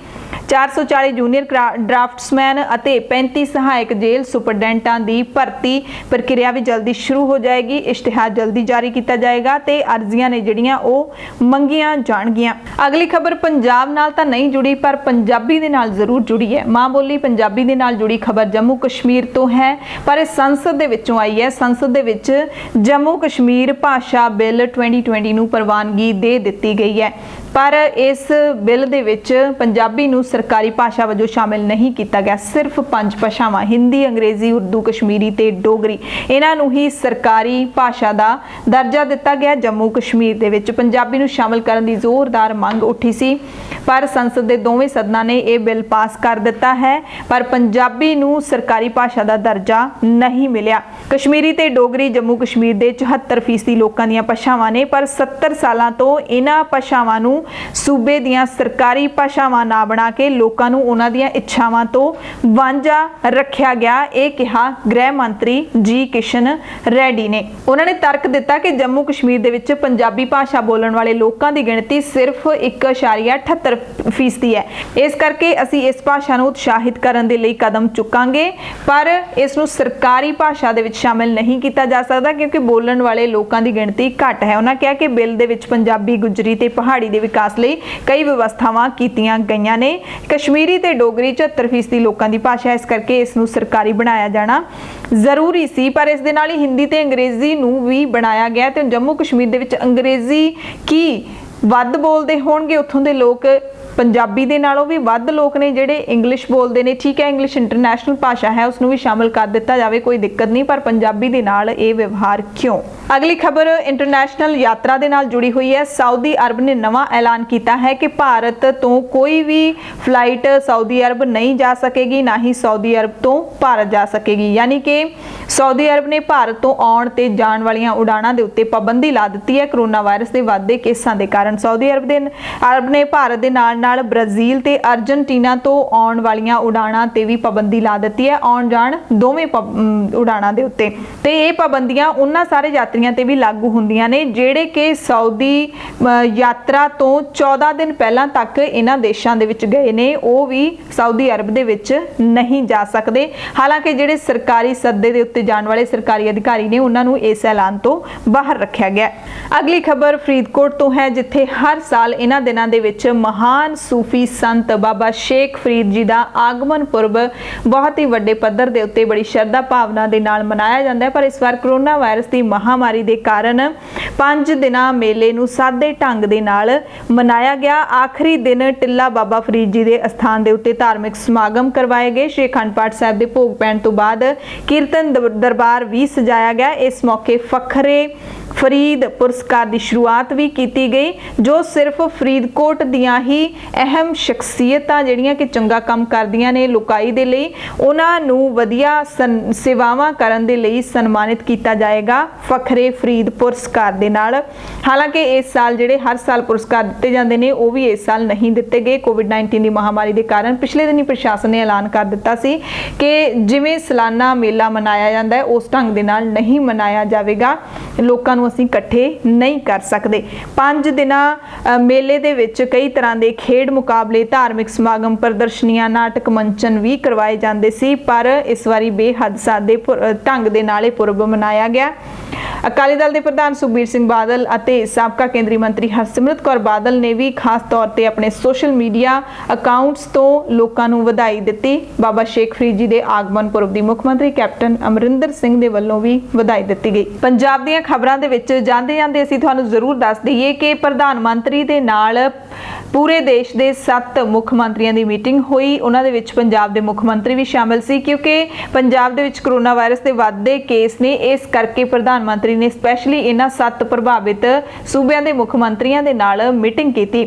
440 ਜੂਨੀਅਰ ਡਰਾਫਟਸਮੈਨ ਅਤੇ 35 ਸਹਾਇਕ ਜੇਲ੍ਹ ਸੁਪਰਡੈਂਟਾਂ ਦੀ ਭਰਤੀ ਪ੍ਰਕਿਰਿਆ ਵੀ ਜਲਦੀ ਸ਼ੁਰੂ ਹੋ ਜਾਏਗੀ। ਇਸ਼ਤਿਹਾਰ ਜਲਦੀ ਜਾਰੀ ਕੀਤਾ ਜਾਏਗਾ ਤੇ ਅਰਜ਼ੀਆਂ ਨੇ ਜਿਹੜੀਆਂ ਉਹ ਮੰਗੀਆਂ ਜਾਣਗੀਆਂ। ਅਗਲੀ ਖਬਰ ਪੰਜਾਬ ਨਾਲ ਤਾਂ ਨਹੀਂ ਜੁੜੀ ਪਰ ਪੰਜਾਬੀ ਦੇ ਨਾਲ ਜ਼ਰੂਰ ਜੁੜੀ ਹੈ। ਮਾਂ ਬੋਲੀ ਪੰਜਾਬੀ ਦੇ ਨਾਲ ਜੁੜੀ ਖਬਰ ਜੰਮੂ ਕਸ਼ਮੀਰ ਤੋਂ ਹੈ ਪਰ ਇਹ ਸੰਸਦ ਦੇ ਵਿੱਚੋਂ ਆਈ ਹੈ। ਸੰਸਦ ਦੇ ਵਿੱਚ ਜੰਮੂ ਕਸ਼ਮੀਰ ਭਾਸ਼ਾ ਬਿੱਲ 2020 ਨੂੰ ਪ੍ਰਵਾਨਗੀ ਦੇ ਦਿੱਤੀ ਗਈ ਹੈ ਪਰ ਇਸ ਬਿੱਲ ਦੇ ਵਿੱਚ ਪੰਜਾਬੀ ਨੂੰ ਸਰਕਾਰੀ ਭਾਸ਼ਾ ਵਜੋਂ ਸ਼ਾਮਿਲ ਨਹੀਂ ਕੀਤਾ ਗਿਆ। ਸਿਰਫ 5 ਭਾਸ਼ਾਵਾਂ ਹਿੰਦੀ, ਅੰਗਰੇਜ਼ੀ, ਉਰਦੂ, ਕਸ਼ਮੀਰੀ ਤੇ ਡੋਗਰੀ ਇਹਨਾਂ ਨੂੰ ਹੀ ਸਰਕਾਰੀ ਭਾਸ਼ਾ ਦਾ ਦਰਜਾ ਦਿੱਤਾ ਗਿਆ। ਜੰਮੂ ਕਸ਼ਮੀਰ ਦੇ ਵਿੱਚ ਪੰਜਾਬੀ ਨੂੰ ਸ਼ਾਮਿਲ ਕਰਨ ਦੀ ਜ਼ੋਰਦਾਰ ਮੰਗ ਉੱਠੀ ਸੀ ਪਰ ਸੰਸਦ ਦੇ ਦੋਵੇਂ ਸਦਨਾਂ ਨੇ ਇਹ ਬਿੱਲ ਪਾਸ ਕਰ ਦਿੱਤਾ ਹੈ ਪਰ ਪੰਜਾਬੀ ਨੂੰ ਸਰਕਾਰੀ ਭਾਸ਼ਾ ਦਾ ਦਰਜਾ ਨਹੀਂ ਮਿਲਿਆ। ਕਸ਼ਮੀਰੀ ਤੇ ਡੋਗਰੀ ਜੰਮੂ ਕਸ਼ਮੀਰ ਦੇ 74% ਲੋਕਾਂ ਦੀਆਂ ਭਾਸ਼ਾਵਾਂ ਨੇ ਪਰ 70 ਸਾਲਾਂ ਤੋਂ ਇਹਨਾਂ ਭਾਸ਼ਾਵਾਂ ਨੂੰ ਸੂਬੇ ਦੀਆਂ ਸਰਕਾਰੀ ਭਾਸ਼ਾਵਾਂ ਨਾ ਬਣਾ ਕੇ ਲੋਕਾਂ ਨੂੰ ਉਹਨਾਂ ਦੀਆਂ ਇੱਛਾਵਾਂ ਤੋਂ ਵਾਂਝਾ ਰੱਖਿਆ ਗਿਆ। ਇਹ ਕਿਹਾ ਗ੍ਰਹਿ ਮੰਤਰੀ ਜੀ ਕਿਸ਼ਨ ਰੈਡੀ ਨੇ। ਉਹਨਾਂ ਨੇ ਤਰਕ ਦਿੱਤਾ ਕਿ ਜੰਮੂ ਕਸ਼ਮੀਰ ਦੇ ਵਿੱਚ ਪੰਜਾਬੀ ਭਾਸ਼ਾ ਬੋਲਣ ਵਾਲੇ ਲੋਕਾਂ ਦੀ ਗਿਣਤੀ ਸਿਰਫ 1.78% ਹੈ। ਇਸ ਕਰਕੇ ਅਸੀਂ ਇਸ ਭਾਸ਼ਾ ਨੂੰ ਉਤਸ਼ਾਹਿਤ ਕਰਨ ਦੇ ਲਈ ਕਦਮ ਚੁੱਕਾਂਗੇ ਪਰ ਇਸ ਨੂੰ ਸਰਕਾਰੀ ਭਾਸ਼ਾ ਦੇ ਵਿੱਚ ਸ਼ਾਮਿਲ ਨਹੀਂ ਕੀਤਾ ਜਾ ਸਕਦਾ ਕਿਉਂਕਿ ਬੋਲਣ ਵਾਲੇ ਲੋਕਾਂ ਦੀ ਗਿਣਤੀ ਘੱਟ ਹੈ। ਉਹਨਾਂ ਕਿਹਾ ਕਿ ਬਿੱਲ ਦੇ ਵਿੱਚ ਪੰਜਾਬੀ, ਗੁਜਰੀ ਤੇ ਪਹਾੜੀ ਦੇ ਵਿਕਾਸ ਲਈ ਕਈ ਵਿਵਸਥਾਵਾਂ ਕੀਤੀਆਂ ਗਈਆਂ ਨੇ। ਕਸ਼ਮੀਰੀ ਤੇ ਡੋਗਰੀ 74% ਲੋਕਾਂ ਦੀ ਭਾਸ਼ਾ ਇਸ ਕਰਕੇ ਇਸ ਨੂੰ ਸਰਕਾਰੀ ਬਣਾਇਆ ਜਾਣਾ ਜ਼ਰੂਰੀ ਸੀ ਪਰ ਇਸ ਦੇ ਨਾਲ ਹੀ ਹਿੰਦੀ ਤੇ ਅੰਗਰੇਜ਼ੀ ਨੂੰ ਵੀ ਬਣਾਇਆ ਗਿਆ ਤੇ ਜੰਮੂ ਕਸ਼ਮੀਰ ਦੇ ਵਿੱਚ ਅੰਗਰੇਜ਼ੀ ਕੀ ਵੱਧ ਬੋਲਦੇ ਹੋਣਗੇ ਉੱਥੋਂ ਦੇ ਲੋਕ ਪੰਜਾਬੀ ਦੇ ਨਾਲੋਂ ਵੀ ਵੱਧ ਲੋਕ ਨੇ ਜਿਹੜੇ ਇੰਗਲਿਸ਼ ਬੋਲਦੇ ਨੇ। ਠੀਕ ਹੈ ਇੰਗਲਿਸ਼ ਇੰਟਰਨੈਸ਼ਨਲ ਭਾਸ਼ਾ ਹੈ ਉਸ ਨੂੰ ਵੀ ਸ਼ਾਮਿਲ ਕਰ ਦਿੱਤਾ ਜਾਵੇ ਕੋਈ ਦਿੱਕਤ ਨਹੀਂ ਪਰ ਪੰਜਾਬੀ ਦੇ ਨਾਲ ਇਹ ਵਿਵਹਾਰ ਕਿਉਂ। ਅਗਲੀ ਖਬਰ ਇੰਟਰਨੈਸ਼ਨਲ ਯਾਤਰਾ ਦੇ ਨਾਲ ਜੁੜੀ ਹੋਈ ਹੈ। ਸਾਊਦੀ ਅਰਬ ਨੇ ਨਵਾਂ ਐਲਾਨ ਕੀਤਾ ਹੈ ਕਿ ਭਾਰਤ ਤੋਂ ਕੋਈ ਵੀ ਫਲਾਈਟ ਸਾਊਦੀ ਅਰਬ ਨਹੀਂ ਜਾ ਸਕੇਗੀ ਨਾ ਹੀ ਸਾਊਦੀ ਅਰਬ ਤੋਂ ਭਾਰਤ ਜਾ ਸਕੇਗੀ। ਯਾਨੀ ਕਿ ਸਾਊਦੀ ਅਰਬ ਨੇ ਭਾਰਤ ਤੋਂ ਆਉਣ ਤੇ ਜਾਣ ਵਾਲੀਆਂ ਉਡਾਣਾਂ ਦੇ ਉੱਤੇ ਪਾਬੰਦੀ ਲਾ ਦਿੱਤੀ ਹੈ ਕੋਰੋਨਾ ਵਾਇਰਸ ਦੇ ਵੱਧਦੇ ਕੇਸਾਂ ਦੇ ਕਾਰਨ। ਸਾਊਦੀ ਅਰਬ ਨੇ ਭਾਰਤ ਦੇ ਨਾਲ ਬ੍ਰਾਜ਼ੀਲ ਤੇ ਅਰਜਨਟੀਨਾ ਤੋਂ ਆਉਣ ਵਾਲੀਆਂ ਉਡਾਣਾਂ ਤੇ ਵੀ ਪਾਬੰਦੀ ਲਾ ਦਿੱਤੀ ਹੈ ਆਉਣ ਜਾਣ ਦੋਵੇਂ ਉਡਾਣਾਂ ਦੇ ਉੱਤੇ ਤੇ ਇਹ ਪਾਬੰਦੀਆਂ ਉਹਨਾਂ ਸਾਰੇ ਯਾਤਰੀਆਂ ਤੇ ਵੀ ਲਾਗੂ ਹੁੰਦੀਆਂ ਨੇ ਜਿਹੜੇ ਕਿ ਸਾਊਦੀ ਯਾਤਰਾ ਤੋਂ 14 ਦਿਨ ਪਹਿਲਾਂ ਤੱਕ ਇਹਨਾਂ ਦੇਸ਼ਾਂ ਦੇ ਵਿੱਚ ਗਏ ਨੇ ਉਹ ਵੀ ਸਾਊਦੀ ਅਰਬ ਦੇ ਵਿੱਚ ਨਹੀਂ ਜਾ ਸਕਦੇ। ਹਾਲਾਂਕਿ ਜਿਹੜੇ ਸਰਕਾਰੀ ਸੱਦੇ ਦੇ ਉੱਤੇ ਜਾਣ ਵਾਲੇ ਸਰਕਾਰੀ ਅਧਿਕਾਰੀ ਨੇ ਉਹਨਾਂ ਨੂੰ ਇਸ ਐਲਾਨ ਤੋਂ ਬਾਹਰ ਰੱਖਿਆ ਗਿਆ। ਅਗਲੀ ਖਬਰ ਫਰੀਦਕੋਟ ਤੋਂ ਹੈ ਜਿੱਥੇ ਹਰ ਸਾਲ ਇਹਨਾਂ ਦਿਨਾਂ ਦੇ ਵਿੱਚ ਮਹਾਨ ਸੂਫੀ ਸੰਤ ਬਾਬਾ ਸ਼ੇਖ ਫਰੀਦ ਜੀ ਦਾ ਆਗਮਨ ਪੁਰਬ ਬਹੁਤ ਹੀ ਵੱਡੇ ਪੱਧਰ ਦੇ ਉੱਤੇ ਬੜੀ ਸ਼ਰਧਾ ਭਾਵਨਾ ਦੇ ਨਾਲ ਮਨਾਇਆ ਜਾਂਦਾ ਹੈ ਪਰ ਇਸ ਵਾਰ ਕੋਰੋਨਾ ਵਾਇਰਸ ਦੀ ਮਹਾਮਾਰੀ ਦੇ ਕਾਰਨ 5 ਦਿਨਾਂ ਮੇਲੇ ਨੂੰ ਸਾਦੇ ਢੰਗ ਦੇ ਨਾਲ ਮਨਾਇਆ ਗਿਆ। ਆਖਰੀ ਦਿਨ ਟਿੱਲਾ ਬਾਬਾ ਫਰੀਦ ਜੀ ਦੇ ਅਸਥਾਨ ਦੇ ਉੱਤੇ ਧਾਰਮਿਕ ਸਮਾਗਮ ਕਰਵਾਏ ਗਏ। ਸ਼੍ਰੀ ਅਖੰਡ ਪਾਠ ਸਾਹਿਬ ਦੇ ਭੋਗ ਪੈਣ ਤੋਂ ਬਾਅਦ ਕੀਰਤਨ ਦਰਬਾਰ ਵੀ ਸਜਾਇਆ ਗਿਆ। ਇਸ ਮੌਕੇ ਫਖਰੇ ਫਰੀਦ ਪੁਰਸਕਾਰ ਦੀ ਸ਼ੁਰੂਆਤ ਵੀ ਕੀਤੀ ਗਈ ਜੋ ਸਿਰਫ ਫਰੀਦਕੋਟ ਦੀਆਂ ਹੀ ਅਹਿਮ ਸ਼ਖਸੀਅਤਾਂ ਜਿਹੜੀਆਂ ਕਿ ਚੰਗਾ ਕੰਮ ਕਰਦੀਆਂ ਨੇ ਲੋਕਾਈ ਦੇ ਲਈ, ਉਹਨਾਂ ਨੂੰ ਵਧੀਆ ਸੇਵਾਵਾਂ ਕਰਨ ਦੇ ਲਈ ਸਨਮਾਨਿਤ ਕੀਤਾ ਜਾਏਗਾ ਫਖਰੇ ਫਰੀਦ ਪੁਰਸਕਾਰ ਦੇ ਨਾਲ। ਹਾਲਾਂਕਿ ਇਸ ਸਾਲ ਜਿਹੜੇ ਹਰ ਸਾਲ ਪੁਰਸਕਾਰ ਦਿੱਤੇ ਜਾਂਦੇ ਨੇ ਉਹ ਵੀ ਇਸ ਸਾਲ ਨਹੀਂ ਦਿੱਤੇ ਗਏ। ਕੋਵਿਡ-19 ਦੀ ਮਹਾਮਾਰੀ ਦੇ ਕਾਰਨ ਪਿਛਲੇ ਦਿਨੀ ਪ੍ਰਸ਼ਾਸਨ ਨੇ ਐਲਾਨ ਕਰ ਦਿੱਤਾ ਸੀ ਕਿ ਜਿਵੇਂ ਸਾਲਾਨਾ ਮੇਲਾ ਮਨਾਇਆ ਜਾਂਦਾ ਹੈ ਉਸ ਢੰਗ ਦੇ ਨਾਲ ਨਹੀਂ ਮਨਾਇਆ ਜਾਵੇਗਾ, ਲੋਕਾਂ ਨੂੰ ਅਸੀਂ ਇਕੱਠੇ ਨਹੀਂ ਕਰ ਸਕਦੇ। 5 ਦਿਨਾਂ ਮੇਲੇ ਦੇ ਵਿੱਚ ਕਈ ਤਰ੍ਹਾਂ ਦੇ ਖੇਡ ਮੁਕਾਬਲੇ, ਧਾਰਮਿਕ ਸਮਾਗਮ, ਪ੍ਰਦਰਸ਼ਨੀਆਂ, ਨਾਟਕ ਮੰਚਨ ਵੀ ਕਰਵਾਏ ਜਾਂਦੇ ਸੀ, ਪਰ ਇਸ ਵਾਰੀ ਬੇਹੱਦ ਸਾਦੇ ਢੰਗ ਦੇ ਨਾਲ ਇਹ ਪੁਰਬ ਮਨਾਇਆ ਗਿਆ। ਅਕਾਲੀ ਦਲ ਦੇ ਪ੍ਰਧਾਨ ਸੁਖਬੀਰ ਸਿੰਘ ਬਾਦਲ ਅਤੇ ਸਾਬਕਾ ਕੇਂਦਰੀ ਮੰਤਰੀ ਹਰਸਿਮਰਤ ਕੌਰ ਬਾਦਲ ਨੇ ਵੀ ਖਾਸ ਤੌਰ ਤੇ ਆਪਣੇ ਸੋਸ਼ਲ ਮੀਡੀਆ ਅਕਾਊਂਟਸ ਤੋਂ ਲੋਕਾਂ ਨੂੰ ਵਧਾਈ ਦਿੱਤੀ। ਬਾਬਾ ਸ਼ੇਖ ਫਰੀਦ ਜੀ ਦੇ ਆਗਮਨ ਪੁਰਬ ਦੀ ਮੁੱਖ ਮੰਤਰੀ ਕੈਪਟਨ ਅਮਰਿੰਦਰ ਸਿੰਘ ਦੇ ਵੱਲੋਂ ਵੀ ਵਧਾਈ ਦਿੱਤੀ ਗਈ। ਪੰਜਾਬ ਦੀਆਂ ਖਬਰਾਂ ਦੇ ਵਿੱਚ ਜਾਂਦੇ ਅਸੀਂ ਤੁਹਾਨੂੰ ਜ਼ਰੂਰ ਦੱਸ ਦਈਏ ਕਿ ਪ੍ਰਧਾਨ ਮੰਤਰੀ ਦੇ ਨਾਲ ਪੂਰੇ ਦੇਸ਼ ਦੇ 7 ਮੁੱਖ ਮੰਤਰੀਆਂ ਦੀ ਮੀਟਿੰਗ ਹੋਈ। ਉਹਨਾਂ ਦੇ ਵਿੱਚ ਪੰਜਾਬ ਦੇ ਮੁੱਖ ਮੰਤਰੀ ਵੀ ਸ਼ਾਮਿਲ ਸੀ, ਕਿਉਂਕਿ ਪੰਜਾਬ ਦੇ ਵਿੱਚ ਕਰੋਨਾ ਵਾਇਰਸ ਦੇ ਵੱਧਦੇ ਕੇਸ ਨੇ, ਇਸ ਕਰਕੇ ਪ੍ਰਧਾਨ ਮੰਤਰੀ ਨੇ ਸਪੈਸ਼ਲੀ ਇਹਨਾਂ 7 ਪ੍ਰਭਾਵਿਤ ਸੂਬਿਆਂ ਦੇ ਮੁੱਖ ਮੰਤਰੀਆਂ ਦੇ ਨਾਲ ਮੀਟਿੰਗ ਕੀਤੀ।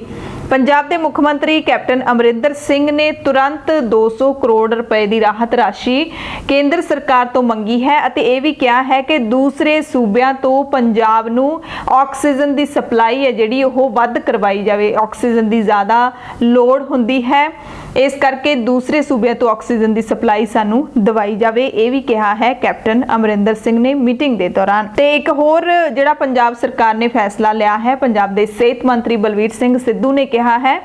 ਪੰਜਾਬ ਦੇ ਮੁੱਖ ਮੰਤਰੀ ਕੈਪਟਨ ਅਮਰਿੰਦਰ ਸਿੰਘ ਨੇ ਤੁਰੰਤ 200 ਕਰੋੜ ਰੁਪਏ ਦੀ ਰਾਹਤ ਰਾਸ਼ੀ ਕੇਂਦਰ ਸਰਕਾਰ ਤੋਂ ਮੰਗੀ ਹੈ ਅਤੇ ਇਹ ਵੀ ਕਿਹਾ ਹੈ ਕਿ ਦੂਸਰੇ ਸੂਬਿਆਂ ਤੋਂ ਪੰਜਾਬ ਨੂੰ ਆਕਸੀਜਨ ਦੀ ਸਪਲਾਈ ਹੈ ਜਿਹੜੀ ਉਹ ਵੱਧ ਕਰਵਾਈ ਜਾਵੇ। ਆਕਸੀਜਨ ਦੀ ਜ਼ਿਆਦਾ ਲੋੜ ਹੁੰਦੀ ਹੈ, ਇਸ ਕਰਕੇ ਦੂਸਰੇ ਸੂਬਿਆਂ ਤੋਂ ਆਕਸੀਜਨ ਦੀ ਸਪਲਾਈ ਸਾਨੂੰ ਦਵਾਈ ਜਾਵੇ, ਇਹ ਵੀ ਕਿਹਾ ਹੈ ਕੈਪਟਨ ਅਮਰਿੰਦਰ ਸਿੰਘ ਨੇ ਮੀਟਿੰਗ ਦੇ ਦੌਰਾਨ। ਤੇ ਇੱਕ ਹੋਰ ਜਿਹੜਾ ਪੰਜਾਬ ਸਰਕਾਰ ਨੇ ਫੈਸਲਾ ਲਿਆ ਹੈ, ਪੰਜਾਬ ਦੇ ਸਿਹਤ ਮੰਤਰੀ ਬਲਵੀਰ ਸਿੰਘ ਸਿੱਧੂ ਨੇ ਕਿਹਾ ਹੈ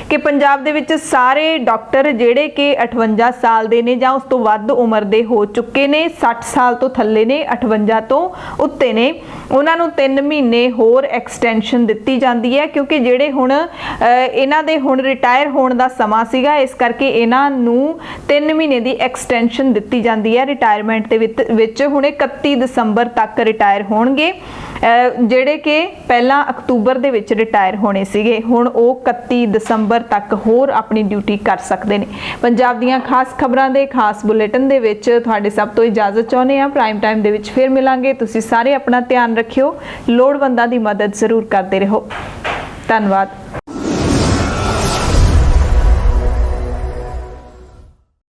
ਕਿ ਪੰਜਾਬ ਦੇ ਵਿੱਚ ਸਾਰੇ ਡਾਕਟਰ ਜਿਹੜੇ ਕਿ 58 ਸਾਲ ਦੇ ਨੇ ਜਾਂ ਉਸ ਤੋਂ ਵੱਧ ਉਮਰ ਦੇ ਹੋ ਚੁੱਕੇ ਨੇ, 60 ਸਾਲ ਤੋਂ ਥੱਲੇ ਨੇ, 58 ਤੋਂ ਉੱਤੇ ਨੇ, ਉਹਨਾਂ ਨੂੰ 3 ਮਹੀਨੇ ਹੋਰ ਐਕਸਟੈਂਸ਼ਨ ਦਿੱਤੀ ਜਾਂਦੀ ਹੈ, ਕਿਉਂਕਿ ਜਿਹੜੇ ਹੁਣ ਇਹਨਾਂ ਦੇ ਹੁਣ ਰਿਟਾਇਰ ਹੋਣ ਦਾ ਸਮਾਂ ਸੀਗਾ, ਇਸ ਕਰਕੇ ਇਹਨਾਂ ਨੂੰ 3 ਮਹੀਨੇ ਦੀ ਐਕਸਟੈਂਸ਼ਨ ਦਿੱਤੀ ਜਾਂਦੀ ਹੈ ਰਿਟਾਇਰਮੈਂਟ ਦੇ ਵਿੱਚ। ਹੁਣ 31 ਦਸੰਬਰ ਤੱਕ ਰਿਟਾਇਰ ਹੋਣਗੇ, ਜਿਹੜੇ ਕਿ ਪਹਿਲਾਂ ਅਕਤੂਬਰ ਦੇ ਵਿੱਚ ਰਿਟਾਇਰ ਹੋਣੇ ਸੀਗੇ, ਹੁਣ ਉਹ 31 ਦਸੰਬਰ ਤੱਕ ਹੋਰ ਆਪਣੀ ਡਿਊਟੀ ਕਰ ਸਕਦੇ ਨੇ। ਪੰਜਾਬ ਦੀਆਂ ਖਾਸ ਖਬਰਾਂ ਦੇ ਖਾਸ ਬੁਲੇਟਿਨ ਦੇ ਵਿੱਚ ਤੁਹਾਡੇ ਸਭ ਤੋਂ ਇਜਾਜ਼ਤ ਚਾਹੁੰਦੇ ਹਾਂ। ਪ੍ਰਾਈਮ ਟਾਈਮ ਦੇ ਵਿੱਚ ਫਿਰ ਮਿਲਾਂਗੇ। ਤੁਸੀਂ ਸਾਰੇ ਆਪਣਾ ਧਿਆਨ ਰੱਖਿਓ, ਲੋੜਵੰਦਾਂ ਦੀ ਮਦਦ ਜ਼ਰੂਰ ਕਰਦੇ ਰਹੋ। ਧੰਨਵਾਦ।